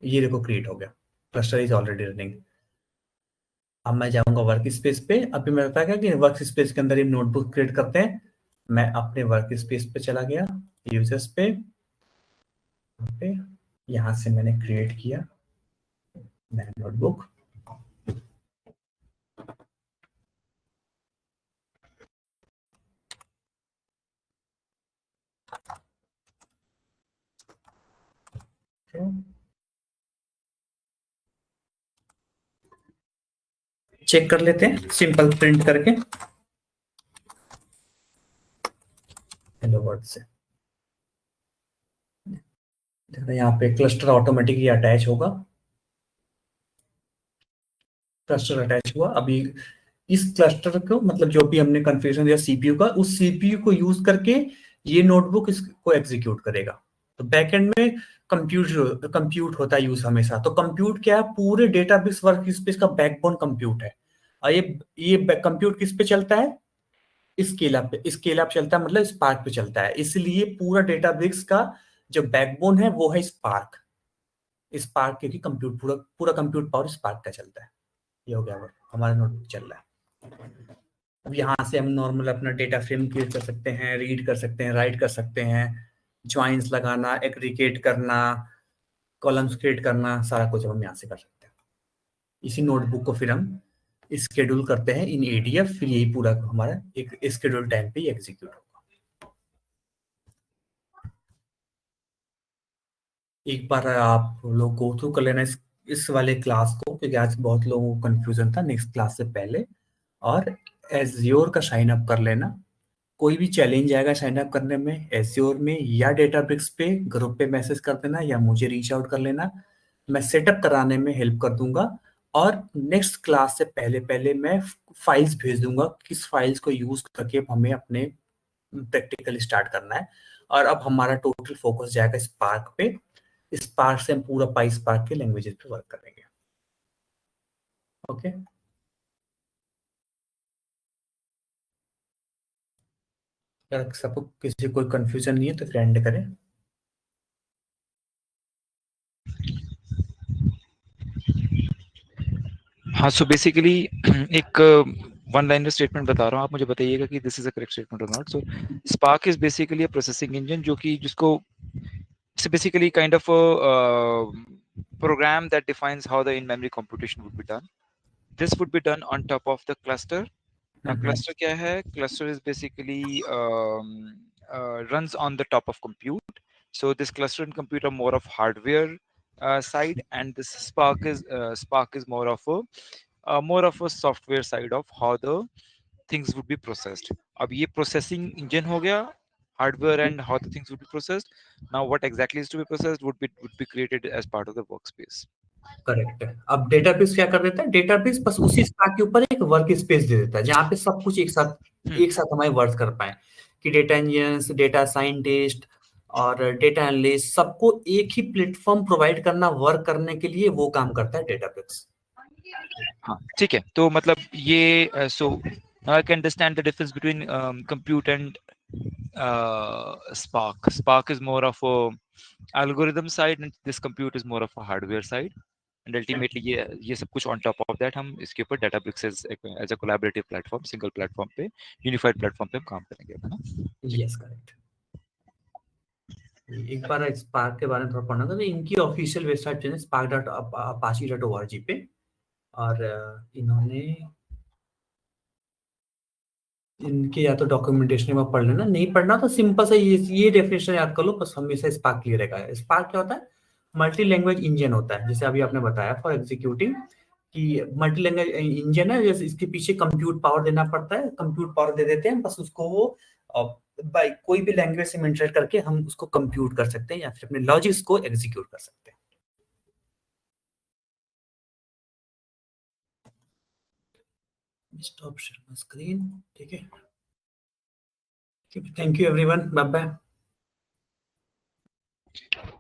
ये देखो क्रिएट हो गया, क्लस्टर इज ऑलरेडी रनिंग। अब मैं जाऊंगा वर्क स्पेस पे। अभी मैं बताया कि वर्क स्पेस के अंदर ये नोटबुक क्रिएट करते हैं। मैं अपने वर्क स्पेस पे चला गया, यूजर्स पे, यहाँ से मैंने क्रिएट किया नया नोटबुक। चेक कर लेते हैं सिंपल प्रिंट करके हेलो वर्ड से। देखो यहाँ पे क्लस्टर ऑटोमेटिकली अटैच होगा, क्लस्टर अटैच हुआ। अभी इस क्लस्टर को मतलब जो भी हमने कन्फिग्रेशन दिया CPU का, उस CPU को यूज करके ये नोटबुक इसको एग्जीक्यूट करेगा। तो बैकएंड में कंप्यूट होता है यूज हमेशा। तो कंप्यूट क्या है, पूरे डेटाबेस वर्क स्पेस का बैकबोन कंप्यूट है। और ये कंप्यूट किस पे चलता है, स्केलअप पे। स्केलअप चलता है मतलब स्पार्क पे चलता है। इसलिए पूरा डेटाबेस का जो बैकबोन है वो है स्पार्क। स्पार्क क्योंकि कंप्यूट पूरा पूरा कंप्यूट पावर स्पार्क का चलता है। ये हो गया, हमारा नोटबुक चल रहा है। अब यहाँ से हम नॉर्मल अपना डेटा फ्रेम क्रिएट कर सकते हैं, रीड कर सकते हैं, राइट कर सकते हैं, ज्वाइंस लगाना, एग्रीगेट करना, कॉलम्स क्रिएट करना, सारा कुछ हम यहाँ से कर सकते हैं। इसी नोटबुक को फिर हम स्केड्यूल करते हैं इन ADF। फिर यही पूरा हमारा एक स्केड्यूल टाइम पे एग्जीक्यूट होगा। एक बार आप लोग गो थ्रू कर लेना इस वाले क्लास को, क्योंकि आज बहुत लोगों को कंफ्यूजन था नेक्स्ट क्लास से पहले। और एज्योर का साइन अप कर लेना। कोई भी चैलेंज आएगा साइन अप करने में एज्योर में या डेटाब्रिक्स पे ग्रुप पे मैसेज कर देना या मुझे रीच आउट कर लेना। मैं सेटअप कराने में हेल्प कर दूंगा। और नेक्स्ट क्लास से पहले पहले मैं फाइल्स भेज दूंगा, किस फाइल्स को यूज करके हमें अपने प्रैक्टिकल स्टार्ट करना है। और अब हमारा टोटल फोकस जाएगा स्पार्क पे। स्पार्क से हम पूरा पाई स्पार्क के लैंग्वेजेस पे वर्क करेंगे। ओके, अगर सबको किसी कोई कंफ्यूजन नहीं है तो फिर एंड करें। हाँ, सो बेसिकली एक वन लाइनर स्टेटमेंट बता रहा हूँ, आप मुझे बताइएगा कि this is a correct statement और not. So Spark is basically a processing engine जो कि जिसको it's basically kind of program that defines how the in-memory computation would be done. This would be done on top of the cluster. Now, cluster क्या है? Cluster is basically runs on the top of compute. So this cluster and compute are more of hardware side, and this Spark is more of a software side of how the things would be processed. अब ये processing engine हो गया, hardware and how the things would be processed. Now what exactly is to be processed would be created as part of the workspace. Correct है। अब डेटाबेस क्या कर देता है, डेटाबेस बस उसी स्टैक के ऊपर एक वर्क स्पेस दे देता है जहाँ पे सब कुछ एक साथ हमारे वर्क कर पाए। कि डेटा इंजीनियर्स, डेटा साइंटिस्ट और डेटा एनालिस्ट सबको एक ही प्लेटफॉर्म प्रोवाइड करना, वर्क करने के लिए वो काम करता है डेटाबेस। हाँ, ठीक है। तो मतलब ये so I can understand the difference between compute and Spark. Spark is more of a algorithm side and this compute is more of a hardware side. And ultimately ये सब कुछ on top of that हम इसके ऊपर Databricks as a collaborative platform, single platform पे, unified platform पे हम काम करेंगे, है ना? Yes correct. एक बार स्पार्क के बारे में थोड़ा पढ़ना था। तो इनकी ऑफिशियल वेबसाइट है spark.apache.org पे। और इन्होंने इनके या तो डॉक्यूमेंटेशन में पढ़ लेना, नहीं पढ़ना तो सिंपल सा ये डेफिनेशन याद कर लो, बस हमेशा स्पार्क क्लियर रहेगा। स्पार्क क्या होता है, मल्टी लैंग्वेज इंजन होता है, जैसे अभी आपने बताया फॉर एग्जीक्यूटिंग कि मल्टी लैंग्वेज इंजन है। जैसे इसके पीछे कंप्यूट पावर देना पड़ता है, कंप्यूट पावर दे देते हैं, बस उसको वो बाय कोई भी लैंग्वेज से इंटरेक्ट करके हम उसको कंप्यूट कर सकते हैं या फिर अपने लॉजिक्स को एग्जीक्यूट कर सकते हैं। स्टॉप शेयर स्क्रीन, ठीक है। Thank you everyone, bye bye.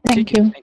Thank you.